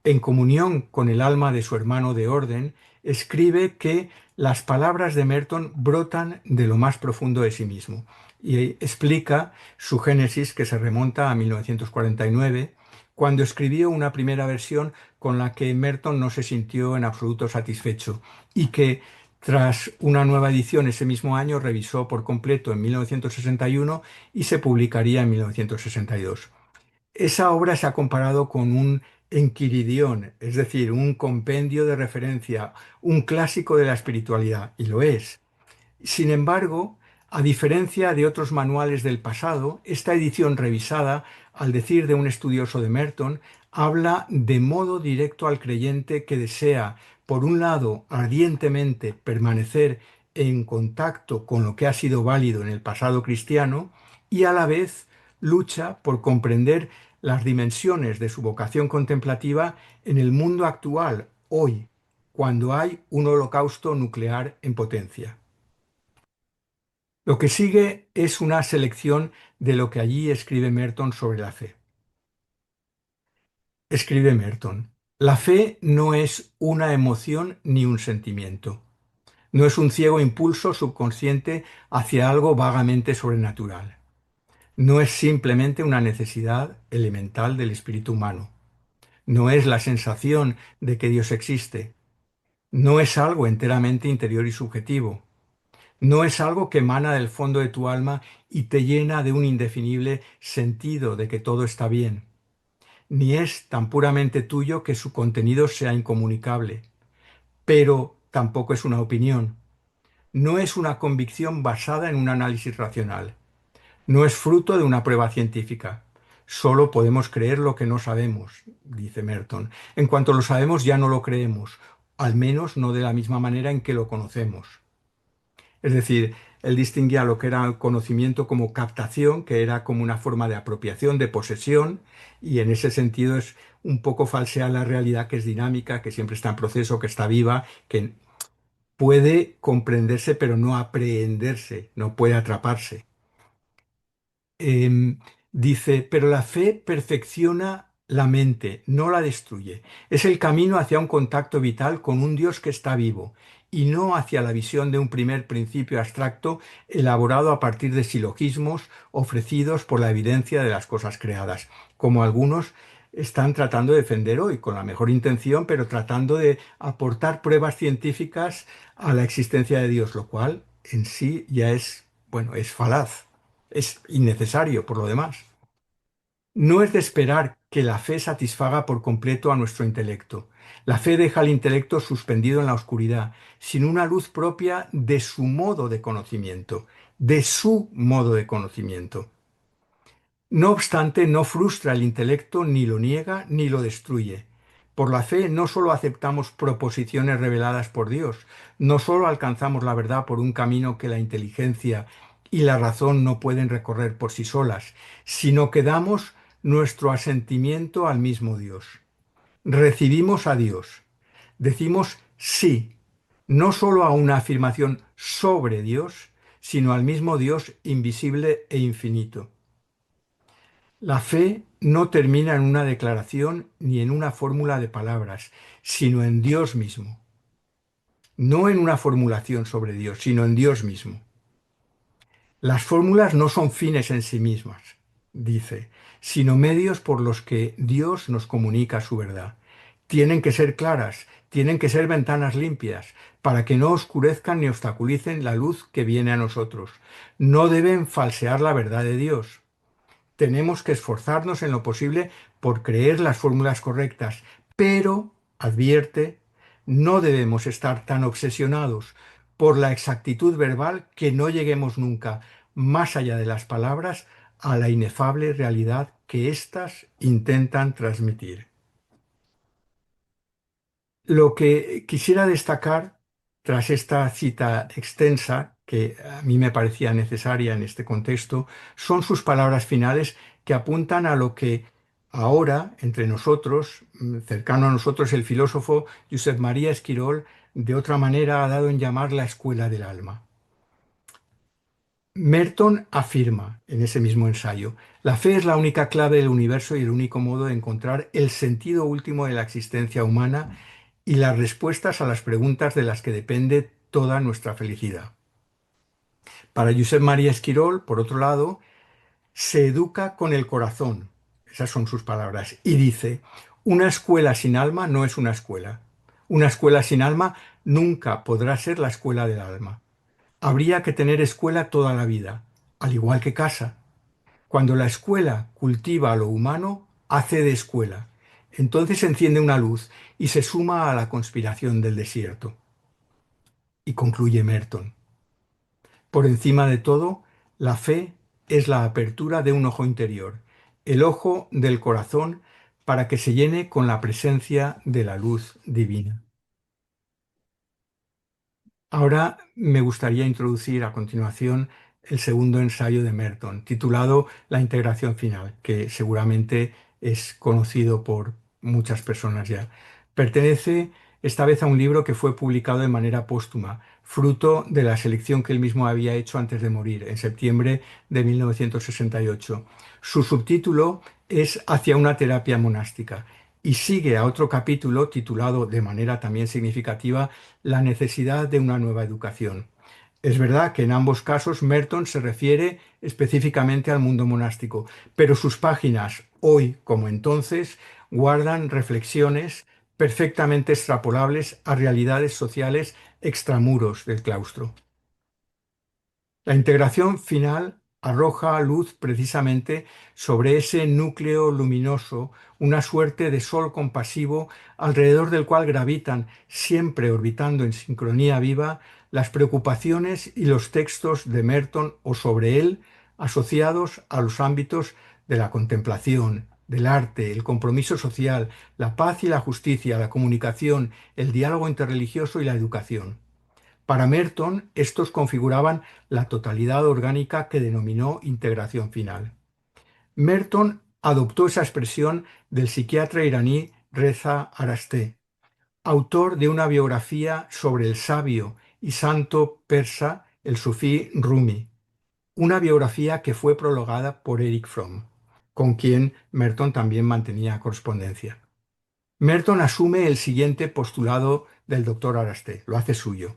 Speaker 2: en comunión con el alma de su hermano de orden, escribe que las palabras de Merton brotan de lo más profundo de sí mismo y explica su génesis, que se remonta a 1949, cuando escribió una primera versión con la que Merton no se sintió en absoluto satisfecho y que tras una nueva edición ese mismo año revisó por completo en 1961 y se publicaría en 1962. Esa obra se ha comparado con un Enquiridión, es decir, un compendio de referencia, un clásico de la espiritualidad, y lo es. Sin embargo, a diferencia de otros manuales del pasado, esta edición revisada, al decir de un estudioso de Merton, habla de modo directo al creyente que desea, por un lado, ardientemente permanecer en contacto con lo que ha sido válido en el pasado cristiano y a la vez lucha por comprender las dimensiones de su vocación contemplativa en el mundo actual, hoy, cuando hay un holocausto nuclear en potencia. Lo que sigue es una selección de lo que allí escribe Merton sobre la fe. Escribe Merton: la fe no es una emoción ni un sentimiento. No es un ciego impulso subconsciente hacia algo vagamente sobrenatural. No es simplemente una necesidad elemental del espíritu humano. No es la sensación de que Dios existe. No es algo enteramente interior y subjetivo. No es algo que emana del fondo de tu alma y te llena de un indefinible sentido de que todo está bien. Ni es tan puramente tuyo que su contenido sea incomunicable. Pero tampoco es una opinión. No es una convicción basada en un análisis racional. No es fruto de una prueba científica. Solo podemos creer lo que no sabemos, dice Merton. En cuanto lo sabemos, ya no lo creemos, al menos no de la misma manera en que lo conocemos. Es decir, él distinguía lo que era el conocimiento como captación, que era como una forma de apropiación, de posesión, y en ese sentido es un poco falsear la realidad, que es dinámica, que siempre está en proceso, que está viva, que puede comprenderse pero no aprehenderse, no puede atraparse. Em, Dice, pero la fe perfecciona la mente, no la destruye. Es el camino hacia un contacto vital con un Dios que está vivo y no hacia la visión de un primer principio abstracto elaborado a partir de silogismos ofrecidos por la evidencia de las cosas creadas, como algunos están tratando de defender hoy, con la mejor intención, pero tratando de aportar pruebas científicas a la existencia de Dios, lo cual en sí ya es, bueno, es falaz. Es innecesario por lo demás. No es de esperar que la fe satisfaga por completo a nuestro intelecto. La fe deja al intelecto suspendido en la oscuridad, sin una luz propia de su modo de conocimiento, de su modo de conocimiento. No obstante, no frustra el intelecto, ni lo niega, ni lo destruye. Por la fe no solo aceptamos proposiciones reveladas por Dios, no solo alcanzamos la verdad por un camino que la inteligencia y la razón no pueden recorrer por sí solas, sino que damos nuestro asentimiento al mismo Dios. Recibimos a Dios. Decimos sí, no solo a una afirmación sobre Dios, sino al mismo Dios invisible e infinito. La fe no termina en una declaración ni en una fórmula de palabras, sino en Dios mismo. No en una formulación sobre Dios, sino en Dios mismo. Las fórmulas no son fines en sí mismas, dice, sino medios por los que Dios nos comunica su verdad. Tienen que ser claras, tienen que ser ventanas limpias, para que no oscurezcan ni obstaculicen la luz que viene a nosotros. No deben falsear la verdad de Dios. Tenemos que esforzarnos en lo posible por creer las fórmulas correctas, pero, advierte, no debemos estar tan obsesionados por la exactitud verbal que no lleguemos nunca, más allá de las palabras, a la inefable realidad que éstas intentan transmitir. Lo que quisiera destacar tras esta cita extensa, que a mí me parecía necesaria en este contexto, son sus palabras finales que apuntan a lo que ahora, entre nosotros, cercano a nosotros, el filósofo Josep María Esquirol, de otra manera ha dado en llamar la escuela del alma. Merton afirma en ese mismo ensayo, la fe es la única clave del universo y el único modo de encontrar el sentido último de la existencia humana y las respuestas a las preguntas de las que depende toda nuestra felicidad. Para Josep María Esquirol, por otro lado, se educa con el corazón, esas son sus palabras, y dice, una escuela sin alma no es una escuela. Una escuela sin alma nunca podrá ser la escuela del alma. Habría que tener escuela toda la vida, al igual que casa. Cuando la escuela cultiva a lo humano, hace de escuela. Entonces enciende una luz y se suma a la conspiración del desierto. Y concluye Merton. Por encima de todo, la fe es la apertura de un ojo interior, el ojo del corazón, para que se llene con la presencia de la luz divina. Ahora me gustaría introducir a continuación el segundo ensayo de Merton, titulado La integración final, que seguramente es conocido por muchas personas ya. Pertenece esta vez a un libro que fue publicado de manera póstuma, fruto de la selección que él mismo había hecho antes de morir, en septiembre de 1968. Su subtítulo es Hacia una terapia monástica y sigue a otro capítulo titulado de manera también significativa la necesidad de una nueva educación. Es verdad que en ambos casos Merton se refiere específicamente al mundo monástico, pero sus páginas, hoy como entonces, guardan reflexiones perfectamente extrapolables a realidades sociales extramuros del claustro. La integración final arroja luz precisamente sobre ese núcleo luminoso, una suerte de sol compasivo alrededor del cual gravitan, siempre orbitando en sincronía viva, las preocupaciones y los textos de Merton o sobre él, asociados a los ámbitos de la contemplación, del arte, el compromiso social, la paz y la justicia, la comunicación, el diálogo interreligioso y la educación. Para Merton, estos configuraban la totalidad orgánica que denominó integración final. Merton adoptó esa expresión del psiquiatra iraní Reza Arasté, autor de una biografía sobre el sabio y santo persa, el sufí Rumi, una biografía que fue prologada por Erich Fromm, con quien Merton también mantenía correspondencia. Merton asume el siguiente postulado del doctor Arasté, lo hace suyo.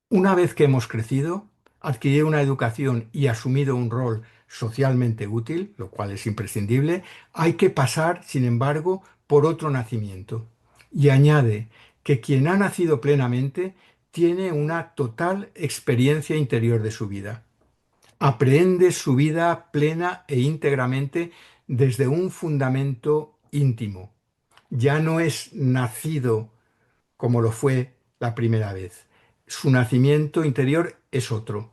Speaker 2: Una vez que hemos crecido, adquirido una educación y asumido un rol socialmente útil, lo cual es imprescindible, hay que pasar, sin embargo, por otro nacimiento. Y añade que quien ha nacido plenamente tiene una total experiencia interior de su vida. Aprehende su vida plena e íntegramente desde un fundamento íntimo. Ya no es nacido como lo fue la primera vez. Su nacimiento interior es otro,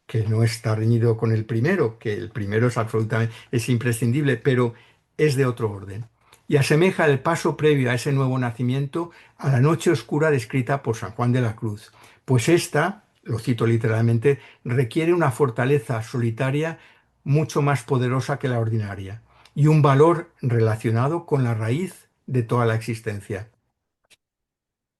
Speaker 2: que no está reñido con el primero, que el primero es absolutamente, es imprescindible, pero es de otro orden. Y asemeja el paso previo a ese nuevo nacimiento a la noche oscura descrita por San Juan de la Cruz, pues esta, lo cito literalmente, requiere una fortaleza solitaria mucho más poderosa que la ordinaria y un valor relacionado con la raíz de toda la existencia.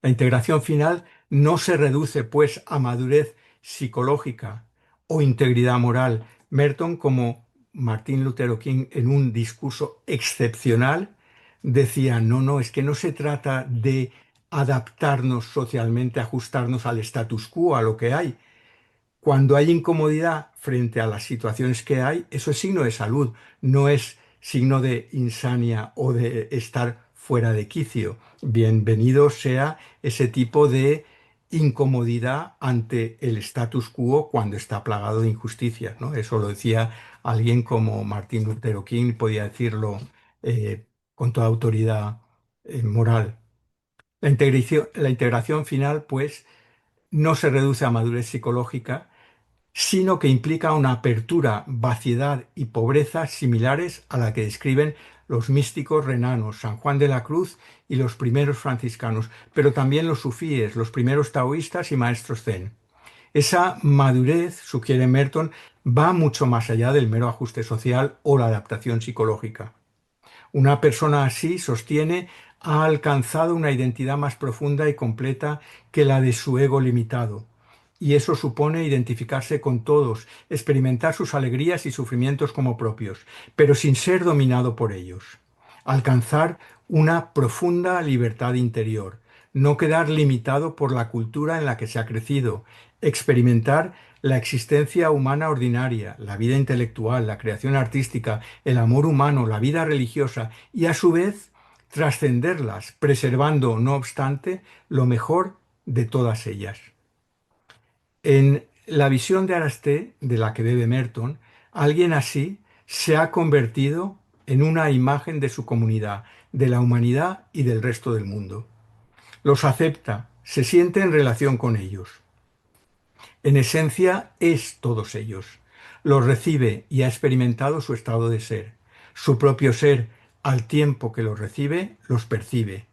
Speaker 2: La integración final no se reduce, pues, a madurez psicológica o integridad moral. Merton, como Martin Luther King en un discurso excepcional, decía, no, no, es que no se trata de adaptarnos socialmente, ajustarnos al status quo, a lo que hay. Cuando hay incomodidad frente a las situaciones que hay, eso es signo de salud, no es signo de insania o de estar fuera de quicio. Bienvenido sea ese tipo de incomodidad ante el status quo cuando está plagado de injusticias, ¿no? Eso lo decía alguien como Martin Luther King, podía decirlo eh, con toda autoridad moral. La integración final, pues, no se reduce a madurez psicológica, sino que implica una apertura, vaciedad y pobreza similares a la que describen los místicos renanos, San Juan de la Cruz y los primeros franciscanos, pero también los sufíes, los primeros taoístas y maestros zen. Esa madurez, sugiere Merton, va mucho más allá del mero ajuste social o la adaptación psicológica. Una persona así, sostiene, ha alcanzado una identidad más profunda y completa que la de su ego limitado. Y eso supone identificarse con todos, experimentar sus alegrías y sufrimientos como propios, pero sin ser dominado por ellos. Alcanzar una profunda libertad interior, no quedar limitado por la cultura en la que se ha crecido, experimentar la existencia humana ordinaria, la vida intelectual, la creación artística, el amor humano, la vida religiosa y a su vez trascenderlas, preservando, no obstante, lo mejor de todas ellas. En la visión de Arasté, de la que bebe Merton, alguien así se ha convertido en una imagen de su comunidad, de la humanidad y del resto del mundo. Los acepta, se siente en relación con ellos. En esencia es todos ellos. Los recibe y ha experimentado su estado de ser. Su propio ser, al tiempo que los recibe, los percibe.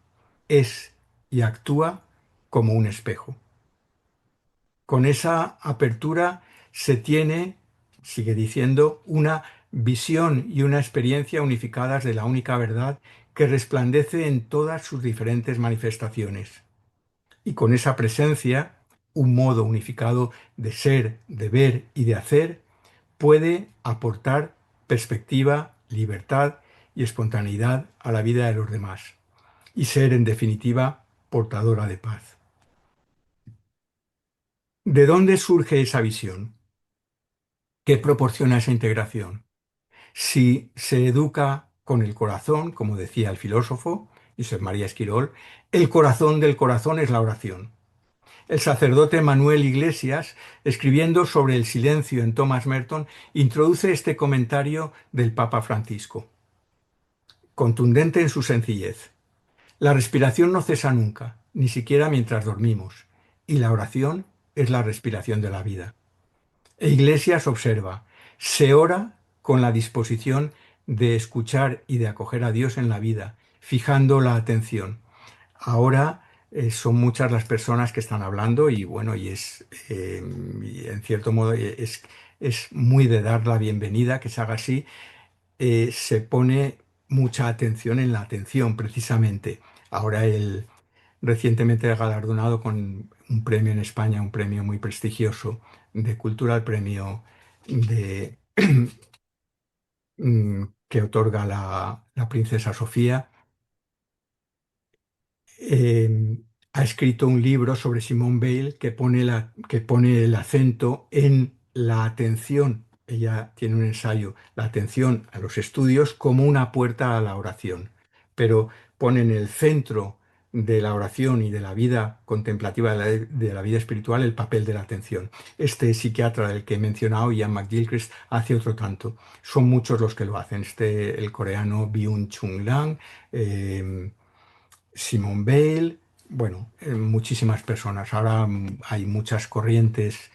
Speaker 2: Es y actúa como un espejo. Con esa apertura se tiene, sigue diciendo, una visión y una experiencia unificadas de la única verdad que resplandece en todas sus diferentes manifestaciones. Y con esa presencia, un modo unificado de ser, de ver y de hacer puede aportar perspectiva, libertad y espontaneidad a la vida de los demás y ser, en definitiva, portadora de paz. ¿De dónde surge esa visión? ¿Qué proporciona esa integración? Si se educa con el corazón, como decía el filósofo Josep María Esquirol, el corazón del corazón es la oración. El sacerdote Manuel Iglesias, escribiendo sobre el silencio en Thomas Merton, introduce este comentario del Papa Francisco, contundente en su sencillez. La respiración no cesa nunca, ni siquiera mientras dormimos, y la oración es la respiración de la vida. E Iglesias observa, se ora con la disposición de escuchar y de acoger a Dios en la vida, fijando la atención. Ahora son muchas las personas que están hablando y bueno, y en cierto modo es muy de dar la bienvenida que se haga así. Se pone mucha atención en la atención, precisamente. Ahora él recientemente galardonado con un premio en España, un premio muy prestigioso de cultura, el premio de, que otorga la princesa Sofía. Ha escrito un libro sobre Simone Weil que pone el acento en la atención. Ella tiene un ensayo, la atención a los estudios como una puerta a la oración, pero pone en el centro de la oración y de la vida contemplativa, de la vida espiritual, el papel de la atención. Este psiquiatra del que he mencionado, Ian McGilchrist, hace otro tanto. Son muchos los que lo hacen. El coreano Byung-Chul Lam, Simone Weil, bueno, muchísimas personas. Ahora hay muchas corrientes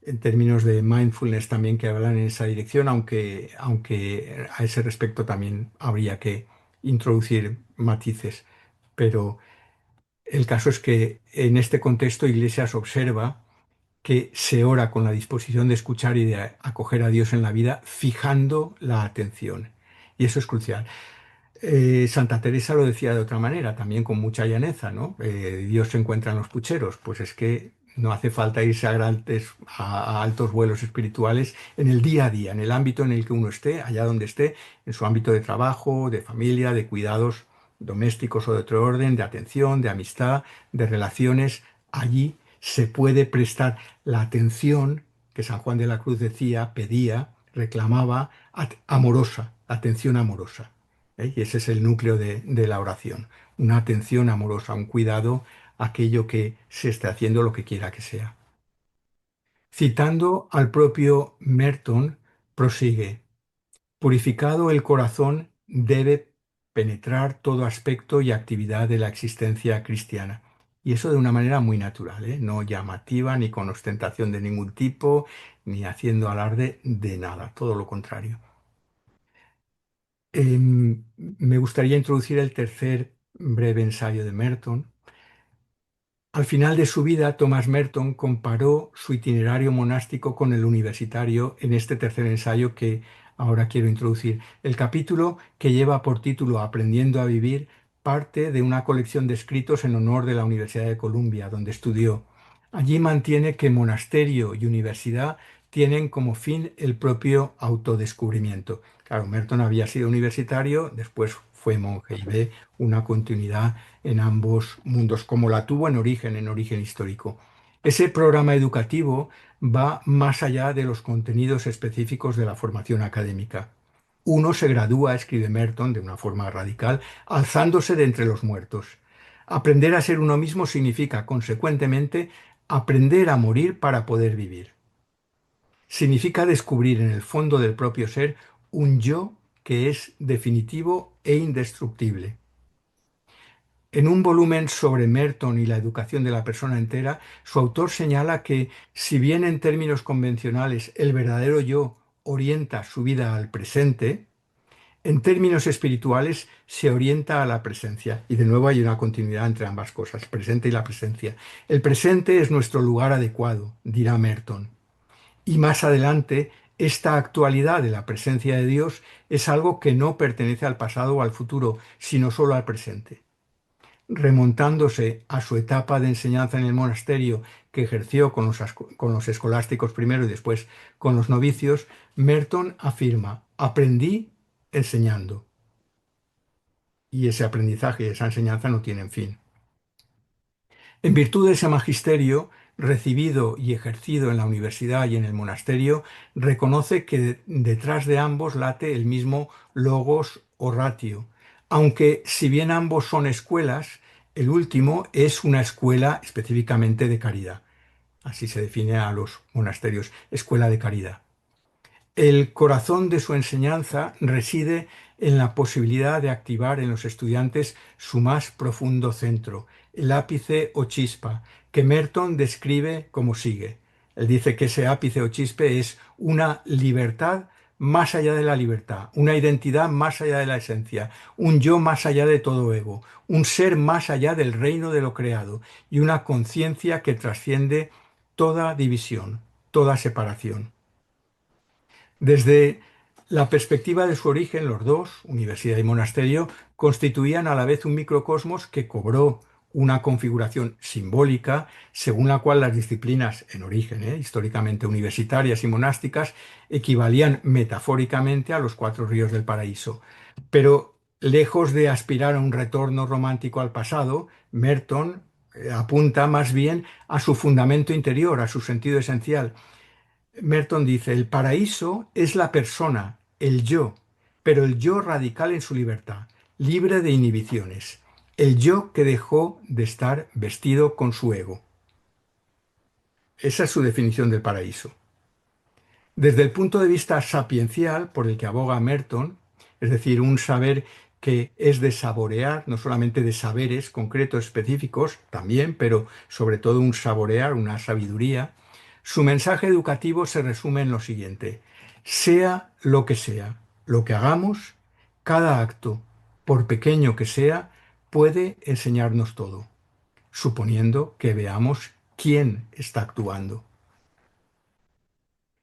Speaker 2: en términos de mindfulness también que hablan en esa dirección, aunque a ese respecto también habría que introducir matices. Pero el caso es que en este contexto Iglesias observa que se ora con la disposición de escuchar y de acoger a Dios en la vida, fijando la atención. Y eso es crucial. Santa Teresa lo decía de otra manera, también con mucha llaneza, ¿no? Dios se encuentra en los pucheros, pues es que no hace falta irse a altos vuelos espirituales en el día a día, en el ámbito en el que uno esté, allá donde esté, en su ámbito de trabajo, de familia, de cuidados domésticos o de otro orden, de atención, de amistad, de relaciones. Allí se puede prestar la atención que San Juan de la Cruz decía, pedía, reclamaba amorosa, atención amorosa. Y ese es el núcleo de la oración, una atención amorosa, un cuidado a aquello que se esté haciendo, lo que quiera que sea. Citando al propio Merton, prosigue: purificado el corazón debe penetrar todo aspecto y actividad de la existencia cristiana. Y eso de una manera muy natural, ¿eh? No llamativa, ni con ostentación de ningún tipo, ni haciendo alarde de nada, todo lo contrario. Me gustaría introducir el tercer breve ensayo de Merton. Al final de su vida, Thomas Merton comparó su itinerario monástico con el universitario en este tercer ensayo que ahora quiero introducir. El capítulo, que lleva por título Aprendiendo a vivir, parte de una colección de escritos en honor de la Universidad de Columbia, donde estudió. Allí mantiene que monasterio y universidad tienen como fin el propio autodescubrimiento. Claro, Merton había sido universitario, después fue monje y ve una continuidad en ambos mundos, como la tuvo en origen histórico. Ese programa educativo va más allá de los contenidos específicos de la formación académica. Uno se gradúa, escribe Merton de una forma radical, alzándose de entre los muertos. Aprender a ser uno mismo significa, consecuentemente, aprender a morir para poder vivir. Significa descubrir en el fondo del propio ser un yo que es definitivo e indestructible. En un volumen sobre Merton y la educación de la persona entera, su autor señala que, si bien en términos convencionales el verdadero yo orienta su vida al presente, en términos espirituales se orienta a la presencia. Y de nuevo hay una continuidad entre ambas cosas, presente y la presencia. El presente es nuestro lugar adecuado, dirá Merton. Y más adelante, esta actualidad de la presencia de Dios es algo que no pertenece al pasado o al futuro, sino solo al presente. Remontándose a su etapa de enseñanza en el monasterio que ejerció con los escolásticos primero y después con los novicios, Merton afirma: aprendí enseñando. Y ese aprendizaje y esa enseñanza no tienen fin. En virtud de ese magisterio, recibido y ejercido en la universidad y en el monasterio, reconoce que detrás de ambos late el mismo logos o ratio, aunque si bien ambos son escuelas, el último es una escuela específicamente de caridad. Así se define a los monasterios, escuela de caridad. El corazón de su enseñanza reside en la posibilidad de activar en los estudiantes su más profundo centro, el ápice o chispa, que Merton describe como sigue. Él dice que ese ápice o chispe es una libertad más allá de la libertad, una identidad más allá de la esencia, un yo más allá de todo ego, un ser más allá del reino de lo creado y una conciencia que trasciende toda división, toda separación. Desde la perspectiva de su origen, los dos, universidad y monasterio, constituían a la vez un microcosmos que cobró una configuración simbólica según la cual las disciplinas en origen, históricamente universitarias y monásticas, equivalían metafóricamente a los cuatro ríos del paraíso. Pero lejos de aspirar a un retorno romántico al pasado, Merton apunta más bien a su fundamento interior, a su sentido esencial. Merton dice: el paraíso es la persona, el yo, pero el yo radical en su libertad, libre de inhibiciones, el yo que dejó de estar vestido con su ego. Esa es su definición del paraíso. Desde el punto de vista sapiencial, por el que aboga Merton, es decir, un saber que es de saborear, no solamente de saberes concretos específicos, también, pero sobre todo un saborear, una sabiduría, su mensaje educativo se resume en lo siguiente: sea lo que hagamos, cada acto, por pequeño que sea, puede enseñarnos todo, suponiendo que veamos quién está actuando.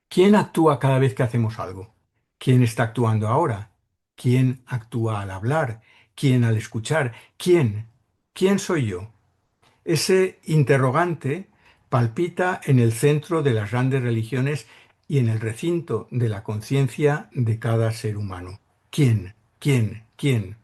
Speaker 2: ¿Quién actúa cada vez que hacemos algo? ¿Quién está actuando ahora? ¿Quién actúa al hablar? ¿Quién al escuchar? ¿Quién? ¿Quién soy yo? Ese interrogante palpita en el centro de las grandes religiones y en el recinto de la conciencia de cada ser humano. ¿Quién? ¿Quién? ¿Quién?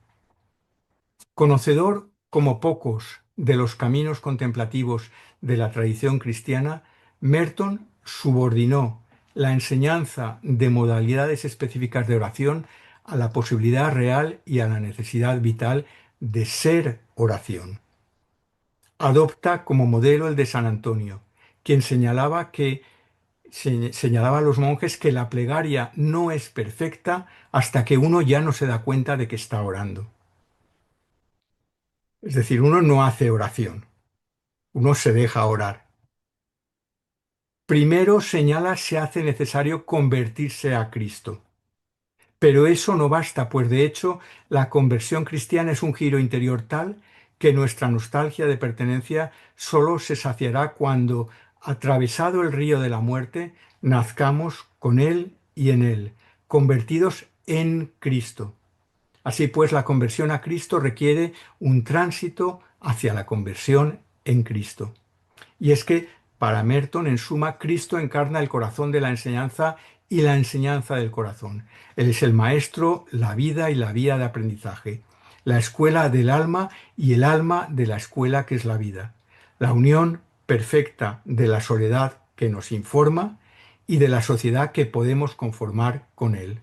Speaker 2: Conocedor como pocos de los caminos contemplativos de la tradición cristiana, Merton subordinó la enseñanza de modalidades específicas de oración a la posibilidad real y a la necesidad vital de ser oración. Adopta como modelo el de San Antonio, quien señalaba a los monjes que la plegaria no es perfecta hasta que uno ya no se da cuenta de que está orando. Es decir, uno no hace oración, uno se deja orar. Primero señala se hace necesario convertirse a Cristo. Pero eso no basta, pues de hecho la conversión cristiana es un giro interior tal que nuestra nostalgia de pertenencia solo se saciará cuando, atravesado el río de la muerte, nazcamos con Él y en Él, convertidos en Cristo. Así pues, la conversión a Cristo requiere un tránsito hacia la conversión en Cristo. Y es que, para Merton, en suma, Cristo encarna el corazón de la enseñanza y la enseñanza del corazón. Él es el maestro, la vida y la vía de aprendizaje, la escuela del alma y el alma de la escuela que es la vida, la unión perfecta de la soledad que nos informa y de la sociedad que podemos conformar con él.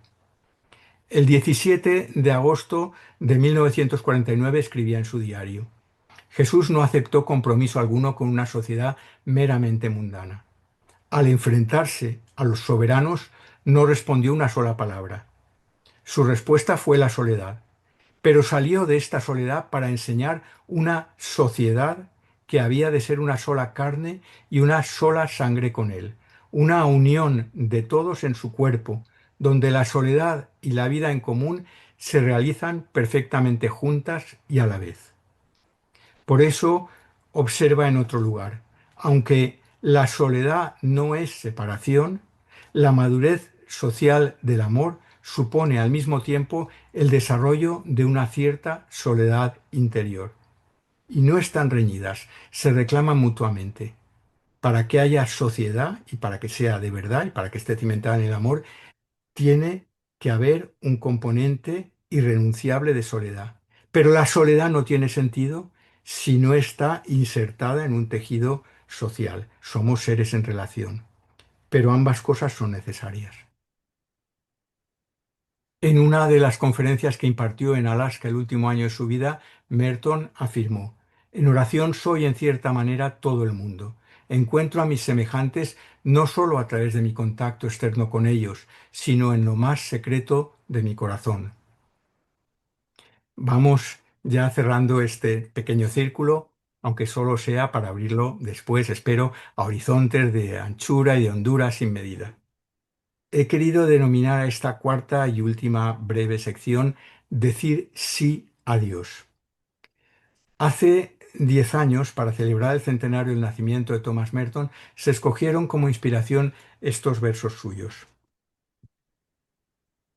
Speaker 2: El 17 de agosto de 1949 escribía en su diario: Jesús no aceptó compromiso alguno con una sociedad meramente mundana. Al enfrentarse a los soberanos, no respondió una sola palabra. Su respuesta fue la soledad, pero salió de esta soledad para enseñar una sociedad que había de ser una sola carne y una sola sangre con él, una unión de todos en su cuerpo, donde la soledad y la vida en común se realizan perfectamente juntas y a la vez. Por eso observa en otro lugar: aunque la soledad no es separación, la madurez social del amor supone al mismo tiempo el desarrollo de una cierta soledad interior. Y no están reñidas, se reclaman mutuamente. Para que haya sociedad y para que sea de verdad y para que esté cimentada en el amor, tiene que haber un componente irrenunciable de soledad. Pero la soledad no tiene sentido si no está insertada en un tejido social. Somos seres en relación, pero ambas cosas son necesarias. En una de las conferencias que impartió en Alaska el último año de su vida, Merton afirmó: en oración soy en cierta manera todo el mundo. Encuentro a mis semejantes no solo a través de mi contacto externo con ellos, sino en lo más secreto de mi corazón. Vamos ya cerrando este pequeño círculo, aunque solo sea para abrirlo después, espero, a horizontes de anchura y de hondura sin medida. He querido denominar a esta cuarta y última breve sección Decir sí a Dios. Hace 10 años, para celebrar el centenario del nacimiento de Thomas Merton, se escogieron como inspiración estos versos suyos.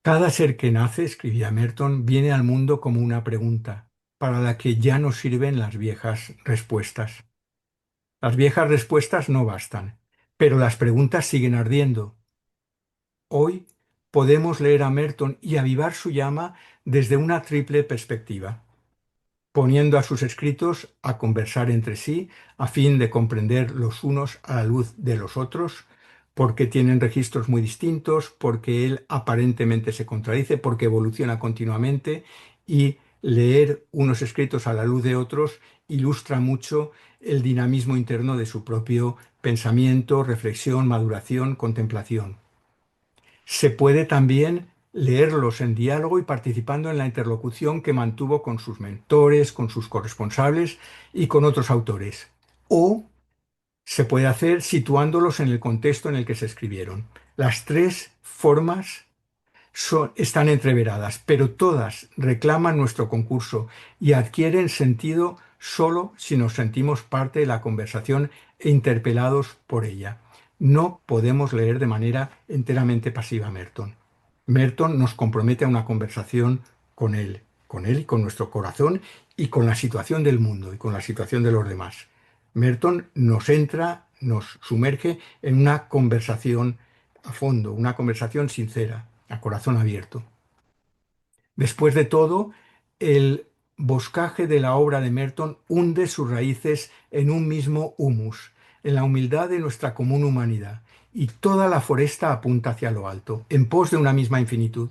Speaker 2: Cada ser que nace, escribía Merton, viene al mundo como una pregunta, para la que ya no sirven las viejas respuestas. Las viejas respuestas no bastan, pero las preguntas siguen ardiendo. Hoy podemos leer a Merton y avivar su llama desde una triple perspectiva, poniendo a sus escritos a conversar entre sí a fin de comprender los unos a la luz de los otros, porque tienen registros muy distintos, porque él aparentemente se contradice, porque evoluciona continuamente, y leer unos escritos a la luz de otros ilustra mucho el dinamismo interno de su propio pensamiento, reflexión, maduración, contemplación. Se puede también leerlos en diálogo y participando en la interlocución que mantuvo con sus mentores, con sus corresponsables y con otros autores. O se puede hacer situándolos en el contexto en el que se escribieron. Las tres formas están entreveradas, pero todas reclaman nuestro concurso y adquieren sentido solo si nos sentimos parte de la conversación e interpelados por ella. No podemos leer de manera enteramente pasiva a Merton. Merton nos compromete a una conversación con él y con nuestro corazón y con la situación del mundo y con la situación de los demás. Merton nos entra, nos sumerge en una conversación a fondo, una conversación sincera, a corazón abierto. Después de todo, el boscaje de la obra de Merton hunde sus raíces en un mismo humus, en la humildad de nuestra común humanidad, y toda la foresta apunta hacia lo alto, en pos de una misma infinitud.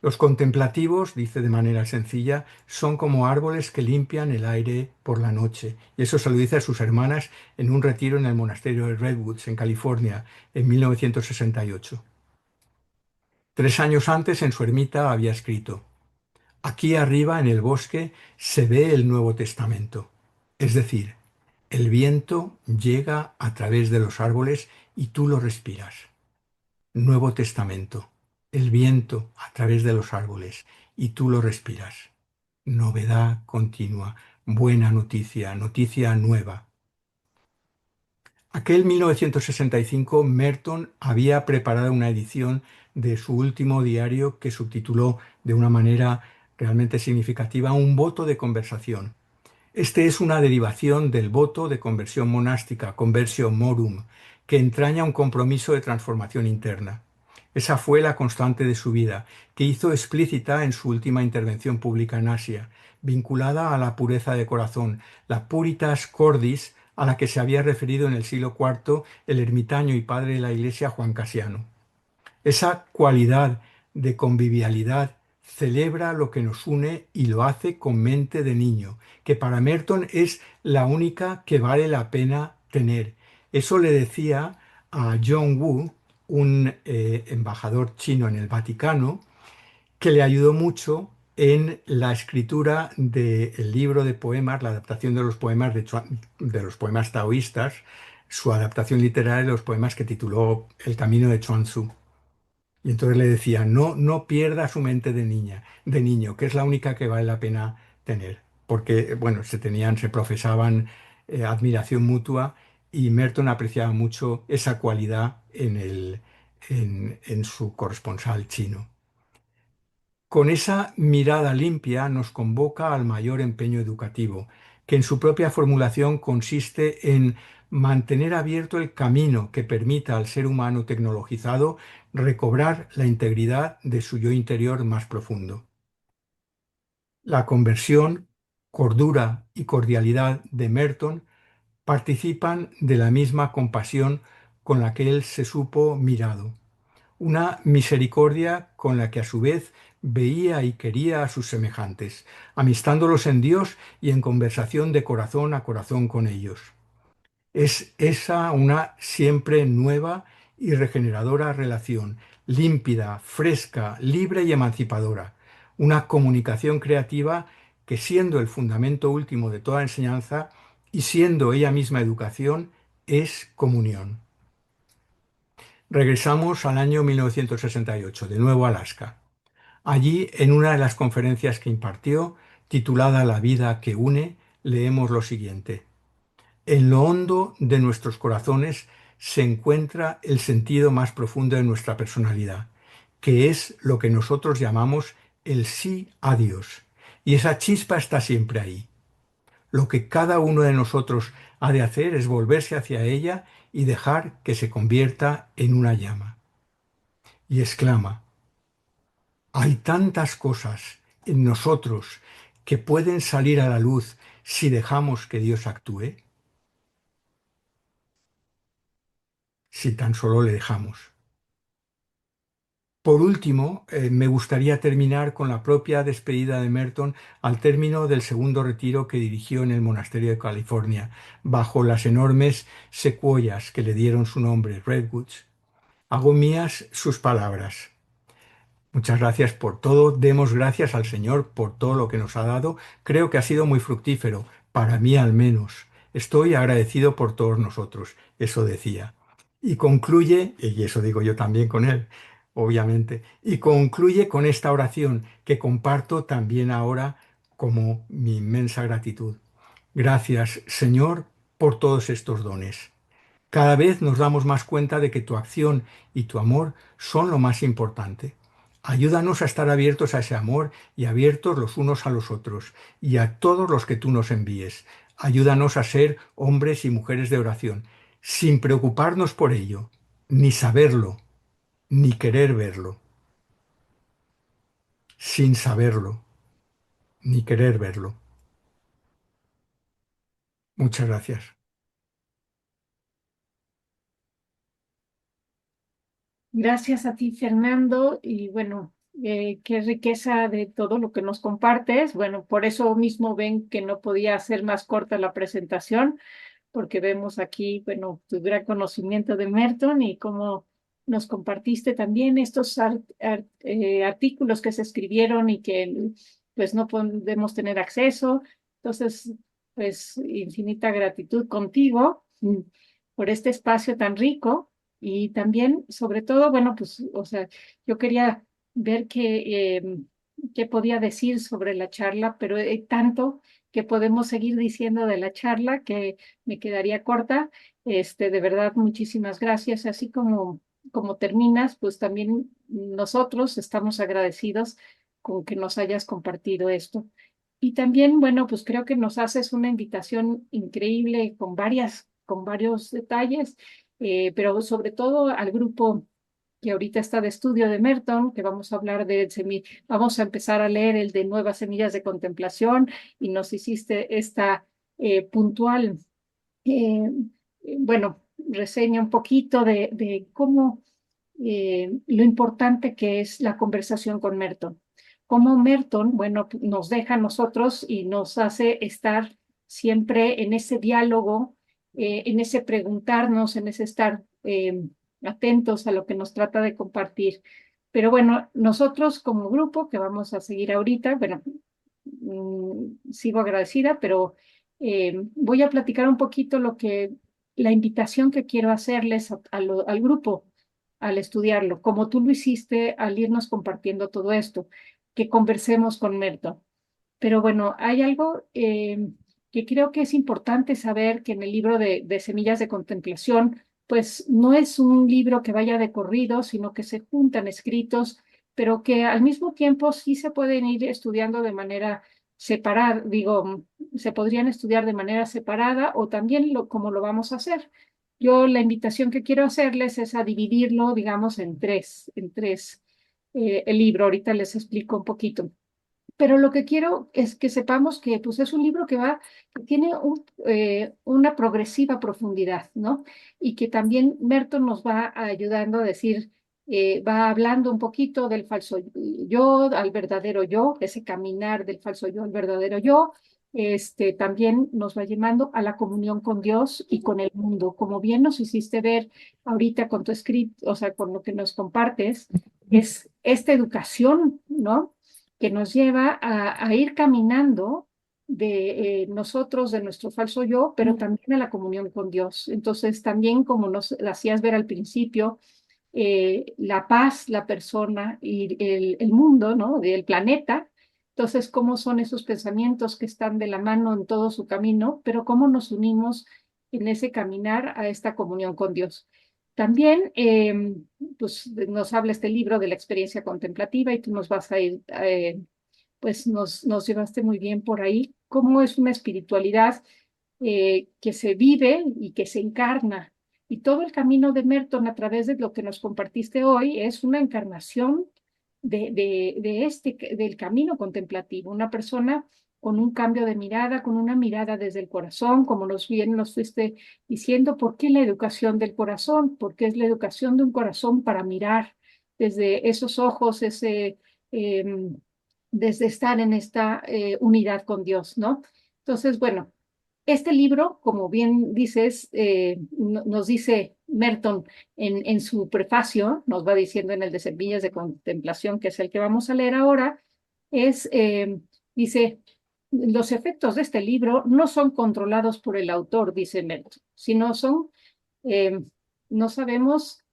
Speaker 2: Los contemplativos, dice de manera sencilla, son como árboles que limpian el aire por la noche. Y eso se lo dice a sus hermanas en un retiro en el monasterio de Redwoods, en California, en 1968. 3 años antes, en su ermita, había escrito: aquí arriba en el bosque se ve el Nuevo Testamento. Es decir, el viento llega a través de los árboles y tú lo respiras. Nuevo Testamento. El viento a través de los árboles y tú lo respiras. Novedad continua, buena noticia, noticia nueva. Aquel 1965, Merton había preparado una edición de su último diario que subtituló de una manera realmente significativa Un voto de conversación. Este es una derivación del voto de conversión monástica, Conversio Morum, que entraña un compromiso de transformación interna. Esa fue la constante de su vida, que hizo explícita en su última intervención pública en Asia, vinculada a la pureza de corazón, la puritas cordis, a la que se había referido en el siglo IV el ermitaño y padre de la Iglesia Juan Casiano. Esa cualidad de convivialidad celebra lo que nos une y lo hace con mente de niño, que para Merton es la única que vale la pena tener. Eso le decía a John Wu, un embajador chino en el Vaticano, que le ayudó mucho en la escritura del libro de poemas, la adaptación de los poemas de los poemas taoístas, su adaptación literaria de los poemas que tituló El camino de Chuang Tzu. Y entonces le decía, no, no pierda su mente de niña, de niño, que es la única que vale la pena tener. Porque, bueno, se profesaban admiración mutua y Merton apreciaba mucho esa cualidad en su corresponsal chino. Con esa mirada limpia nos convoca al mayor empeño educativo, que en su propia formulación consiste en mantener abierto el camino que permita al ser humano tecnologizado recobrar la integridad de su yo interior más profundo. La conversión, cordura y cordialidad de Merton participan de la misma compasión con la que él se supo mirado, una misericordia con la que a su vez veía y quería a sus semejantes, amistándolos en Dios y en conversación de corazón a corazón con ellos. Es esa una siempre nueva y regeneradora relación, límpida, fresca, libre y emancipadora, una comunicación creativa que, siendo el fundamento último de toda enseñanza y siendo ella misma educación, es comunión. Regresamos al año 1968, de nuevo a Alaska. Allí, en una de las conferencias que impartió, titulada La vida que une, leemos lo siguiente: en lo hondo de nuestros corazones se encuentra el sentido más profundo de nuestra personalidad, que es lo que nosotros llamamos el sí a Dios. Y esa chispa está siempre ahí. Lo que cada uno de nosotros ha de hacer es volverse hacia ella y dejar que se convierta en una llama. Y exclama: hay tantas cosas en nosotros que pueden salir a la luz si dejamos que Dios actúe, si tan solo le dejamos. Por último, me gustaría terminar con la propia despedida de Merton al término del segundo retiro que dirigió en el monasterio de California, bajo las enormes secuoyas que le dieron su nombre, Redwoods. Hago mías sus palabras. Muchas gracias por todo. Demos gracias al Señor por todo lo que nos ha dado. Creo que ha sido muy fructífero, para mí al menos. Estoy agradecido por todos nosotros. Eso decía. Y concluye, y eso digo yo también con él, obviamente, y concluye con esta oración que comparto también ahora como mi inmensa gratitud. Gracias, Señor, por todos estos dones. Cada vez nos damos más cuenta de que tu acción y tu amor son lo más importante. Ayúdanos a estar abiertos a ese amor y abiertos los unos a los otros y a todos los que tú nos envíes. Ayúdanos a ser hombres y mujeres de oración, sin preocuparnos por ello, ni saberlo, ni querer verlo, sin saberlo, ni querer verlo. Muchas gracias.
Speaker 1: Gracias a ti, Fernando, y bueno, qué riqueza de todo lo que nos compartes. Bueno, por eso mismo ven que no podía hacer más corta la presentación, porque vemos aquí, bueno, tu gran conocimiento de Merton y cómo nos compartiste también estos artículos que se escribieron y que pues no podemos tener acceso. Entonces, pues infinita gratitud contigo por este espacio tan rico y también, sobre todo, bueno, pues, o sea, yo quería ver qué podía decir sobre la charla, pero hay tanto que podemos seguir diciendo de la charla que me quedaría corta. De verdad, muchísimas gracias. Así como terminas, pues también nosotros estamos agradecidos con que nos hayas compartido esto. Y también, bueno, pues creo que nos haces una invitación increíble con varios detalles, pero sobre todo al grupo que ahorita está de estudio de Merton, que vamos a hablar vamos a empezar a leer el de Nuevas Semillas de Contemplación, y nos hiciste esta puntual, eh, bueno, reseña un poquito de cómo lo importante que es la conversación con Merton. Cómo Merton, bueno, nos deja a nosotros y nos hace estar siempre en ese diálogo, en ese preguntarnos, en ese estar atentos a lo que nos trata de compartir. Pero bueno, nosotros como grupo que vamos a seguir ahorita, bueno, sigo agradecida, pero voy a platicar un poquito la invitación que quiero hacerles al grupo al estudiarlo, como tú lo hiciste al irnos compartiendo todo esto, que conversemos con Merton. Pero bueno, hay algo que creo que es importante saber, que en el libro de Semillas de Contemplación, pues no es un libro que vaya de corrido, sino que se juntan escritos, pero que al mismo tiempo sí se pueden ir estudiando de manera separada, digo, se podrían estudiar de manera separada o también como lo vamos a hacer. Yo la invitación que quiero hacerles es a dividirlo, digamos, en tres, el libro. Ahorita les explico un poquito. Pero lo que quiero es que sepamos que pues, es un libro que tiene una progresiva profundidad, ¿no? Y que también Merton nos va ayudando a decir, va hablando un poquito del falso yo al verdadero yo, ese caminar del falso yo al verdadero yo. También nos va llevando a la comunión con Dios y con el mundo. Como bien nos hiciste ver ahorita con tu escrito, o sea, con lo que nos compartes, es esta educación, ¿no? Que nos lleva a ir caminando de nosotros, de nuestro falso yo, pero también a la comunión con Dios. Entonces, también como nos hacías ver al principio, la paz, la persona y el mundo, ¿no? Del planeta. Entonces, cómo son esos pensamientos que están de la mano en todo su camino, pero cómo nos unimos en ese caminar a esta comunión con Dios. También, pues nos habla este libro de la experiencia contemplativa y tú nos vas a ir, pues nos llevaste muy bien por ahí, cómo es una espiritualidad que se vive y que se encarna. Y todo el camino de Merton a través de lo que nos compartiste hoy es una encarnación del camino contemplativo, una persona con un cambio de mirada, con una mirada desde el corazón, como bien nos fuiste diciendo. ¿Por qué la educación del corazón? Porque es la educación de un corazón para mirar desde esos ojos, eh, desde estar en esta unidad con Dios, ¿no? Entonces, bueno, este libro, como bien dices, nos dice Merton en su prefacio, nos va diciendo en el de Semillas de Contemplación, que es el que vamos a leer ahora, dice, los efectos de este libro no son controlados por el autor, dice Merton, sino eh, no sabemos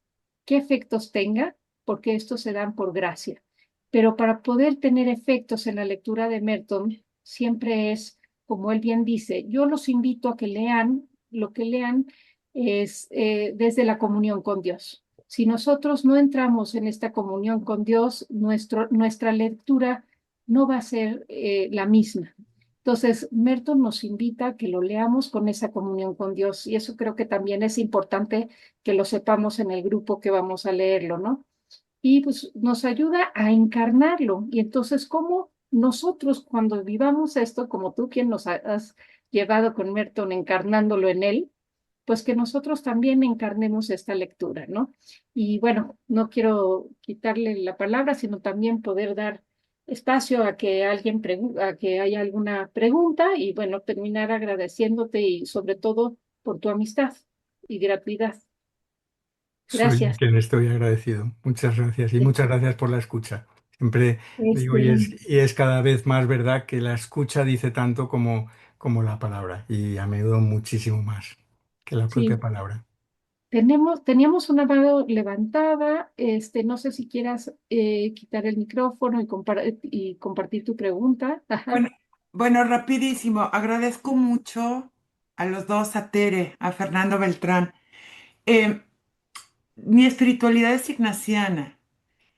Speaker 1: qué efectos tenga, porque estos se dan por gracia. Pero para poder tener efectos en la lectura de Merton, siempre es, como él bien dice, yo los invito a que lean, lo que lean es desde la comunión con Dios. Si nosotros no entramos en esta comunión con Dios, nuestra lectura no va a ser la misma. Entonces, Merton nos invita a que lo leamos con esa comunión con Dios, y eso creo que también es importante que lo sepamos en el grupo que vamos a leerlo, ¿no? Y pues nos ayuda a encarnarlo. Y entonces, ¿cómo nosotros cuando vivamos esto, como tú quien nos has llevado con Merton encarnándolo en él, pues que nosotros también encarnemos esta lectura, ¿no? Y bueno, no quiero quitarle la palabra, sino también poder dar espacio a que a que haya alguna pregunta y bueno, terminar agradeciéndote y sobre todo por tu amistad y gratuidad.
Speaker 2: Soy yo
Speaker 1: Gracias.
Speaker 2: quien estoy agradecido. Muchas gracias y muchas gracias por la escucha. Siempre digo,
Speaker 1: Este,
Speaker 2: y es cada vez más verdad que la escucha dice tanto como la palabra y a menudo muchísimo más que la propia
Speaker 1: sí,
Speaker 2: palabra.
Speaker 1: teníamos una mano levantada, no sé si quieras quitar el micrófono y compartir tu pregunta. Ajá.
Speaker 3: Bueno, bueno, rapidísimo. Agradezco mucho a los dos, a Tere, a Fernando Beltrán. Eh, Mi espiritualidad es ignaciana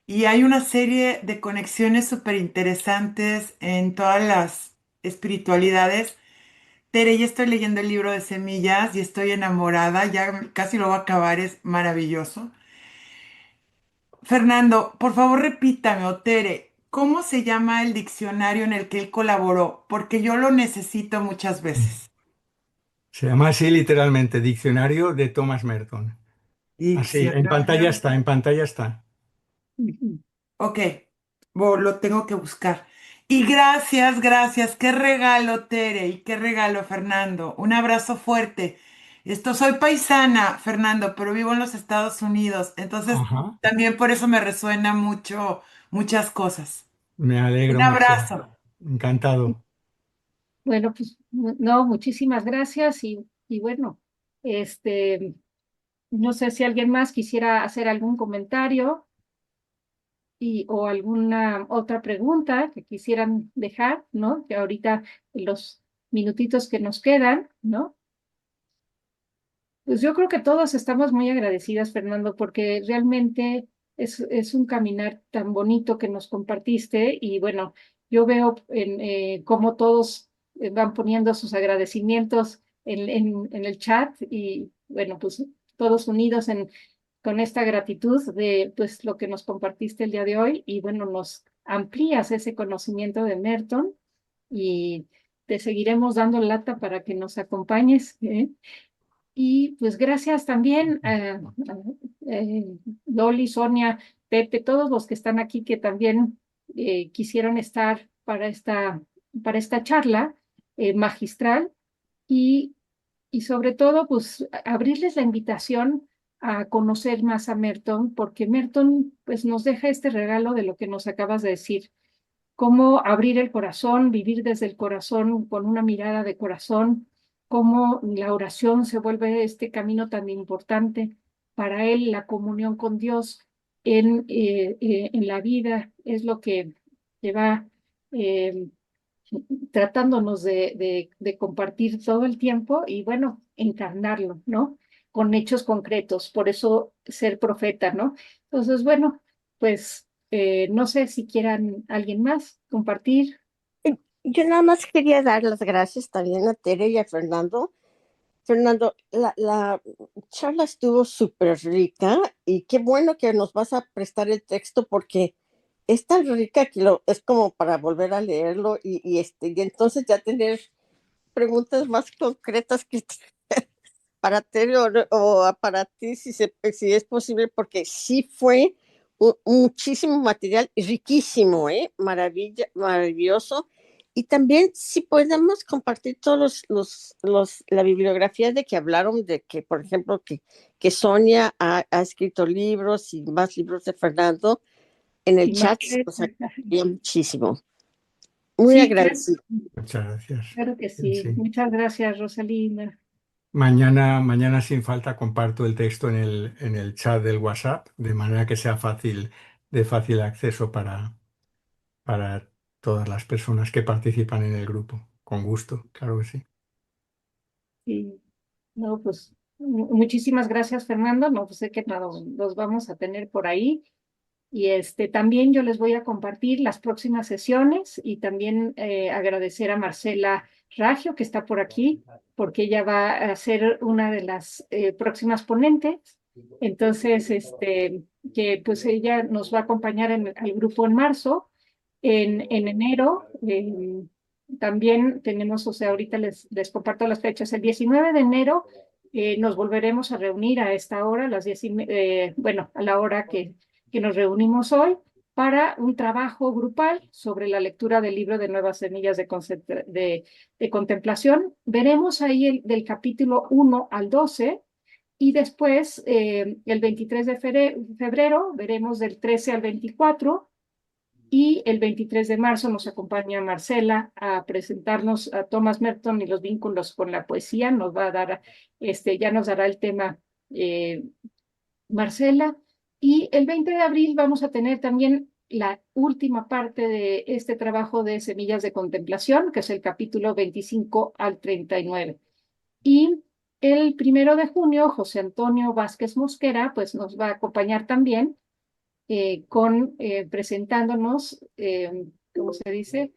Speaker 3: y hay una serie de conexiones súper interesantes en todas las espiritualidades. Tere, ya estoy leyendo el libro de Semillas y estoy enamorada, ya casi lo voy a acabar, es maravilloso. Fernando, por favor repítame, o Tere, ¿cómo se llama el diccionario en el que él colaboró? Porque yo lo necesito muchas veces.
Speaker 2: Se llama así literalmente Diccionario de Thomas Merton. Así,
Speaker 3: Diccionario.
Speaker 2: en pantalla está.
Speaker 1: Ujú.
Speaker 3: Ok, lo tengo que buscar. Y gracias, gracias. Qué regalo, Tere, y qué regalo, Fernando. Un abrazo fuerte. Soy paisana, Fernando, pero vivo en los Estados Unidos. Entonces,
Speaker 2: Ajá.
Speaker 3: también por eso me resuena mucho, muchas cosas.
Speaker 2: Me
Speaker 3: Un
Speaker 2: alegro mucho.
Speaker 3: abrazo.
Speaker 2: Encantado.
Speaker 1: Bueno, pues no, muchísimas gracias y bueno, no sé si alguien más quisiera hacer algún comentario o alguna otra pregunta que quisieran dejar, ¿no? Que ahorita en los minutitos que nos quedan, ¿no? Pues yo creo que todos estamos muy agradecidas, Fernando, porque realmente es un caminar tan bonito que nos compartiste y bueno, yo veo cómo todos van poniendo sus agradecimientos en el chat y bueno, pues todos unidos con esta gratitud de pues lo que nos compartiste el día de hoy y bueno, nos amplías ese conocimiento de Merton y te seguiremos dando lata para que nos acompañes, ¿eh? Y pues gracias también Loli, Sonia, Pepe, todos los que están aquí que también quisieron estar para esta charla magistral y, y sobre todo pues abrirles la invitación a conocer más a Merton, porque Merton pues nos deja este regalo de lo que nos acabas de decir, cómo abrir el corazón, vivir desde el corazón con una mirada de corazón, cómo la oración se vuelve este camino tan importante para él, la comunión con Dios en la vida es lo que va eh, tratándonos de compartir todo el tiempo y bueno, encarnarlo, ¿no? Con hechos concretos, por eso ser profeta, ¿no? Entonces, bueno, pues no sé si quieran alguien más compartir.
Speaker 4: Yo nada más quería dar las gracias también a Tere y a Fernando. Fernando, la charla estuvo súper rica y qué bueno que nos vas a prestar el texto porque es tan rica que es como para volver a leerlo y entonces ya tener preguntas más concretas que para Tere o para ti si es posible porque sí fue muchísimo material y riquísimo, ¿eh? Maravilloso. Y también si podemos compartir todos la bibliografía de que hablaron, de que, por ejemplo, que Sonia ha escrito libros y más libros de Fernando en el
Speaker 1: Y más
Speaker 4: chat,
Speaker 1: que,
Speaker 4: pues agradecería muchísimo. Muy
Speaker 1: sí, claro,
Speaker 4: agradecido.
Speaker 2: Muchas gracias.
Speaker 1: claro que sí.
Speaker 2: Sí.
Speaker 1: Muchas gracias, Rosalina.
Speaker 2: Mañana sin falta comparto el texto en el chat del WhatsApp, de manera que sea de fácil acceso para todas las personas que participan en el grupo. Con gusto, claro que sí.
Speaker 1: Sí, no, pues muchísimas gracias, Fernando. No, pues sé que los vamos a tener por ahí. Y también yo les voy a compartir las próximas sesiones y también agradecer a Marcela Raggio, que está por aquí, porque ella va a ser una de las próximas ponentes. Entonces, que pues ella nos va a acompañar al grupo en marzo. En enero también tenemos, o sea, ahorita les comparto las fechas. El 19 de enero Nos volveremos a reunir a esta hora, a las 10:30, bueno, a la hora que nos reunimos hoy, para un trabajo grupal sobre la lectura del libro de Nuevas Semillas de Contemplación. Veremos ahí del capítulo 1 al 12 y después el 23 de febrero veremos del 13 al 24 y el 23 de marzo nos acompaña Marcela a presentarnos a Thomas Merton y los vínculos con la poesía. Nos va a dar, ya nos dará el tema eh, Marcela. Y el 20 de abril vamos a tener también la última parte de este trabajo de Semillas de Contemplación, que es el capítulo 25 al 39. Y el 1 de junio, José Antonio Vázquez Mosquera, pues nos va a acompañar también presentándonos, ¿cómo se dice?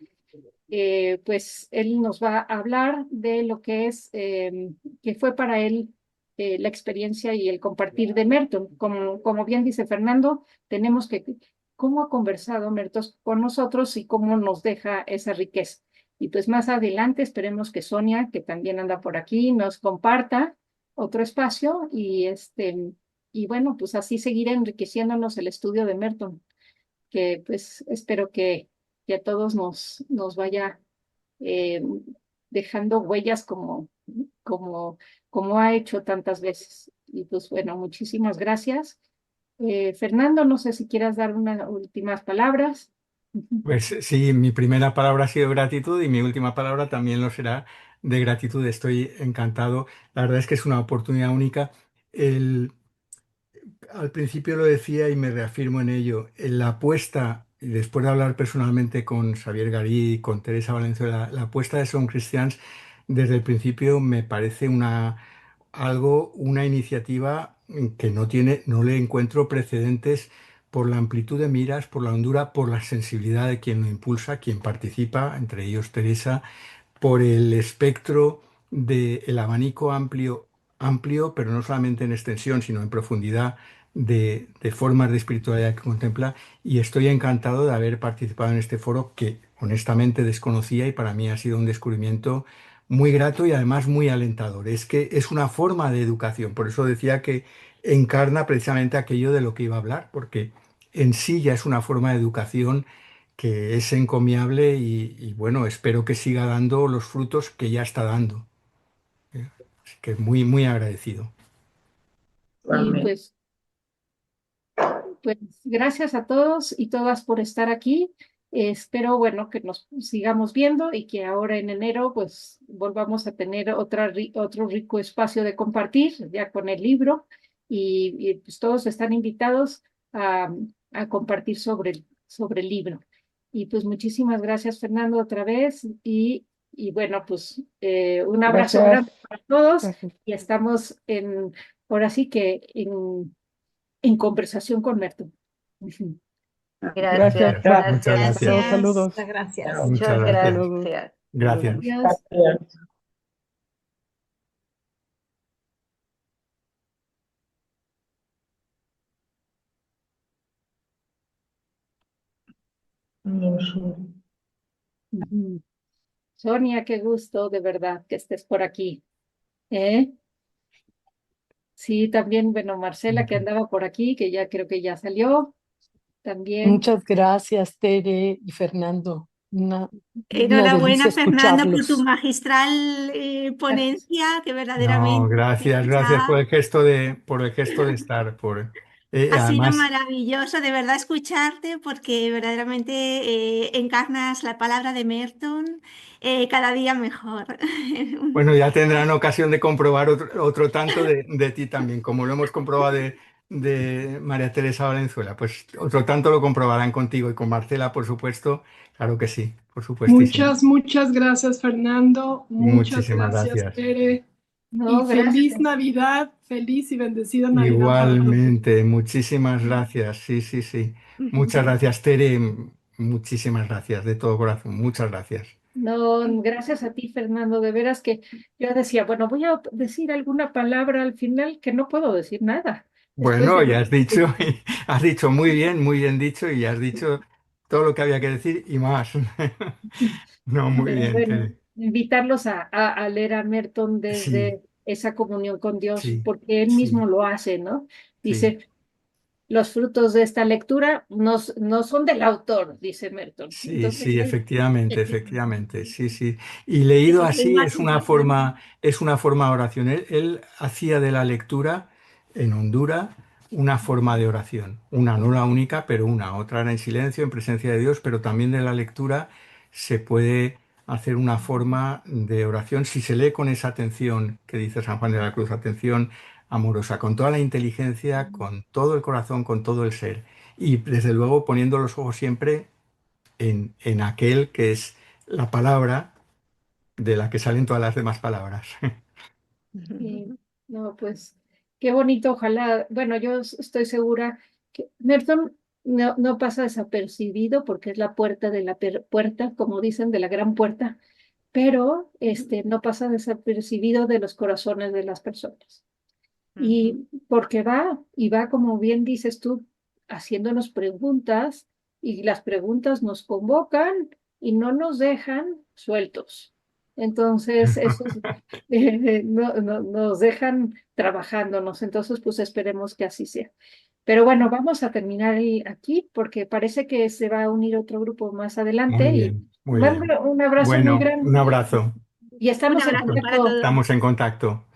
Speaker 1: Pues él nos va a hablar de lo que es, que fue para él la experiencia y el compartir de Merton. Como bien dice Fernando, tenemos que, cómo ha conversado Merton con nosotros y cómo nos deja esa riqueza. Y pues más adelante esperemos que Sonia, que también anda por aquí, nos comparta otro espacio y bueno, pues así seguir enriqueciéndonos el estudio de Merton, que pues espero que a todos nos vaya eh, dejando huellas como, como ha hecho tantas veces. Y pues bueno, muchísimas gracias. Fernando, no sé si quieras dar unas últimas palabras.
Speaker 2: Pues sí, mi primera palabra ha sido gratitud y mi última palabra también lo será de gratitud. Estoy encantado. La verdad es que es una oportunidad única. Al principio lo decía y me reafirmo en ello. En la apuesta, y después de hablar personalmente con Xavier Garí y con Teresa Valenzuela, la apuesta de Son Christians desde el principio me parece una iniciativa que no le encuentro precedentes por la amplitud de miras, por la hondura, por la sensibilidad de quien lo impulsa, quien participa, entre ellos Teresa, por el espectro del abanico amplio, amplio, pero no solamente en extensión, sino en profundidad de formas de espiritualidad que contempla. Y estoy encantado de haber participado en este foro que honestamente desconocía y para mí ha sido un descubrimiento muy grato y además muy alentador. Es que es una forma de educación, por eso decía que encarna precisamente aquello de lo que iba a hablar, porque en sí ya es una forma de educación que es encomiable y, bueno, espero que siga dando los frutos que ya está dando. Así que muy, muy agradecido.
Speaker 1: Y pues gracias a todos y todas por estar aquí. Espero, bueno, que nos sigamos viendo y que ahora en enero, pues, volvamos a tener otro rico espacio de compartir, ya con el libro. Pues todos están invitados a compartir sobre el libro. Y pues muchísimas gracias, Fernando, otra vez. Y bueno, pues un abrazo
Speaker 3: Gracias.
Speaker 1: grande para todos
Speaker 3: Gracias.
Speaker 1: y estamos ahora sí que en conversación con Merton.
Speaker 3: Gracias.
Speaker 2: Muchas gracias.
Speaker 3: Saludos.
Speaker 5: Muchas gracias.
Speaker 2: Muchas
Speaker 3: Hasta
Speaker 2: gracias.
Speaker 3: luego.
Speaker 2: Gracias.
Speaker 1: Adiós. Ujú. Sonia, qué gusto de verdad que estés por aquí. ¿Eh? Sí, también, bueno, Marcela que andaba por aquí, que ya creo que ya salió, también.
Speaker 6: Muchas gracias, Tere y Fernando. Una
Speaker 5: Enhorabuena,
Speaker 6: delicia
Speaker 5: Fernando, por tu
Speaker 6: escucharlos.
Speaker 5: magistral ponencia, que
Speaker 2: No,
Speaker 5: verdaderamente
Speaker 2: gracias, gracias por por el gesto de estar,
Speaker 5: ha sido
Speaker 2: además.
Speaker 5: maravilloso, de verdad, escucharte, porque verdaderamente encarnas la palabra de Merton cada día mejor.
Speaker 2: Bueno, ya tendrán ocasión de comprobar otro tanto de ti también, como lo hemos comprobado de María Teresa Valenzuela, pues otro tanto lo comprobarán contigo y con Marcela, por supuesto, claro que sí, por supuestísimo.
Speaker 7: Muchas gracias, Fernando. Muchas
Speaker 2: Muchísimas
Speaker 7: gracias,
Speaker 2: gracias.
Speaker 7: Tere. Y
Speaker 1: No,
Speaker 7: feliz
Speaker 1: gracias.
Speaker 7: Navidad, feliz y bendecida Navidad para todos.
Speaker 2: Igualmente, muchísimas gracias, sí, sí, sí. Muchas gracias, Tere, muchísimas gracias, de todo corazón, muchas gracias.
Speaker 1: No, gracias a ti, Fernando. De veras que yo decía, bueno, voy a decir alguna palabra al final que no puedo decir nada. Después
Speaker 2: Bueno,
Speaker 1: de...
Speaker 2: ya has dicho muy bien dicho y has dicho todo lo que había que decir y más. No, muy
Speaker 1: Pero
Speaker 2: bien,
Speaker 1: bueno,
Speaker 2: Tere.
Speaker 1: invitarlos a leer a Merton
Speaker 2: Sí,
Speaker 1: esa comunión con Dios,
Speaker 2: Sí,
Speaker 1: porque Él
Speaker 2: sí,
Speaker 1: mismo lo hace, ¿no?
Speaker 2: sí.
Speaker 1: Dice, los frutos de esta lectura no son del autor, dice Merton.
Speaker 2: Sí,
Speaker 1: Entonces,
Speaker 2: sí, efectivamente, sí, sí. Y leído
Speaker 5: Eso es lo
Speaker 2: así
Speaker 5: más importante.
Speaker 2: es una forma de oración. Él hacía de la lectura en Honduras una forma de oración, una, no la única, pero una. Otra era en silencio, en presencia de Dios, pero también de la lectura se puede hacer una forma de oración si se lee con esa atención que dice San Juan de la Cruz, atención amorosa, con toda la inteligencia, con todo el corazón, con todo el ser. Y desde luego poniendo los ojos siempre en aquel que es la palabra de la que salen todas las demás palabras.
Speaker 1: sí, no, pues qué bonito, ojalá. Bueno, yo estoy segura que Merton no pasa desapercibido porque es la puerta de la puerta, como dicen, de la gran puerta, pero no pasa desapercibido de los corazones de las personas. Y porque va, como bien dices tú, haciéndonos preguntas y las preguntas nos convocan y no nos dejan sueltos. Entonces, eso es, nos dejan trabajándonos. Entonces, pues esperemos que así sea. Pero bueno, vamos a terminar aquí porque parece que se va a unir otro grupo más
Speaker 2: Muy
Speaker 1: adelante y
Speaker 2: bien, muy bien.
Speaker 1: un abrazo muy
Speaker 2: Bueno, un
Speaker 1: grande
Speaker 2: abrazo.
Speaker 1: y
Speaker 5: Un
Speaker 1: estamos en
Speaker 5: abrazo para
Speaker 1: contacto.
Speaker 5: todos.
Speaker 2: Estamos en contacto.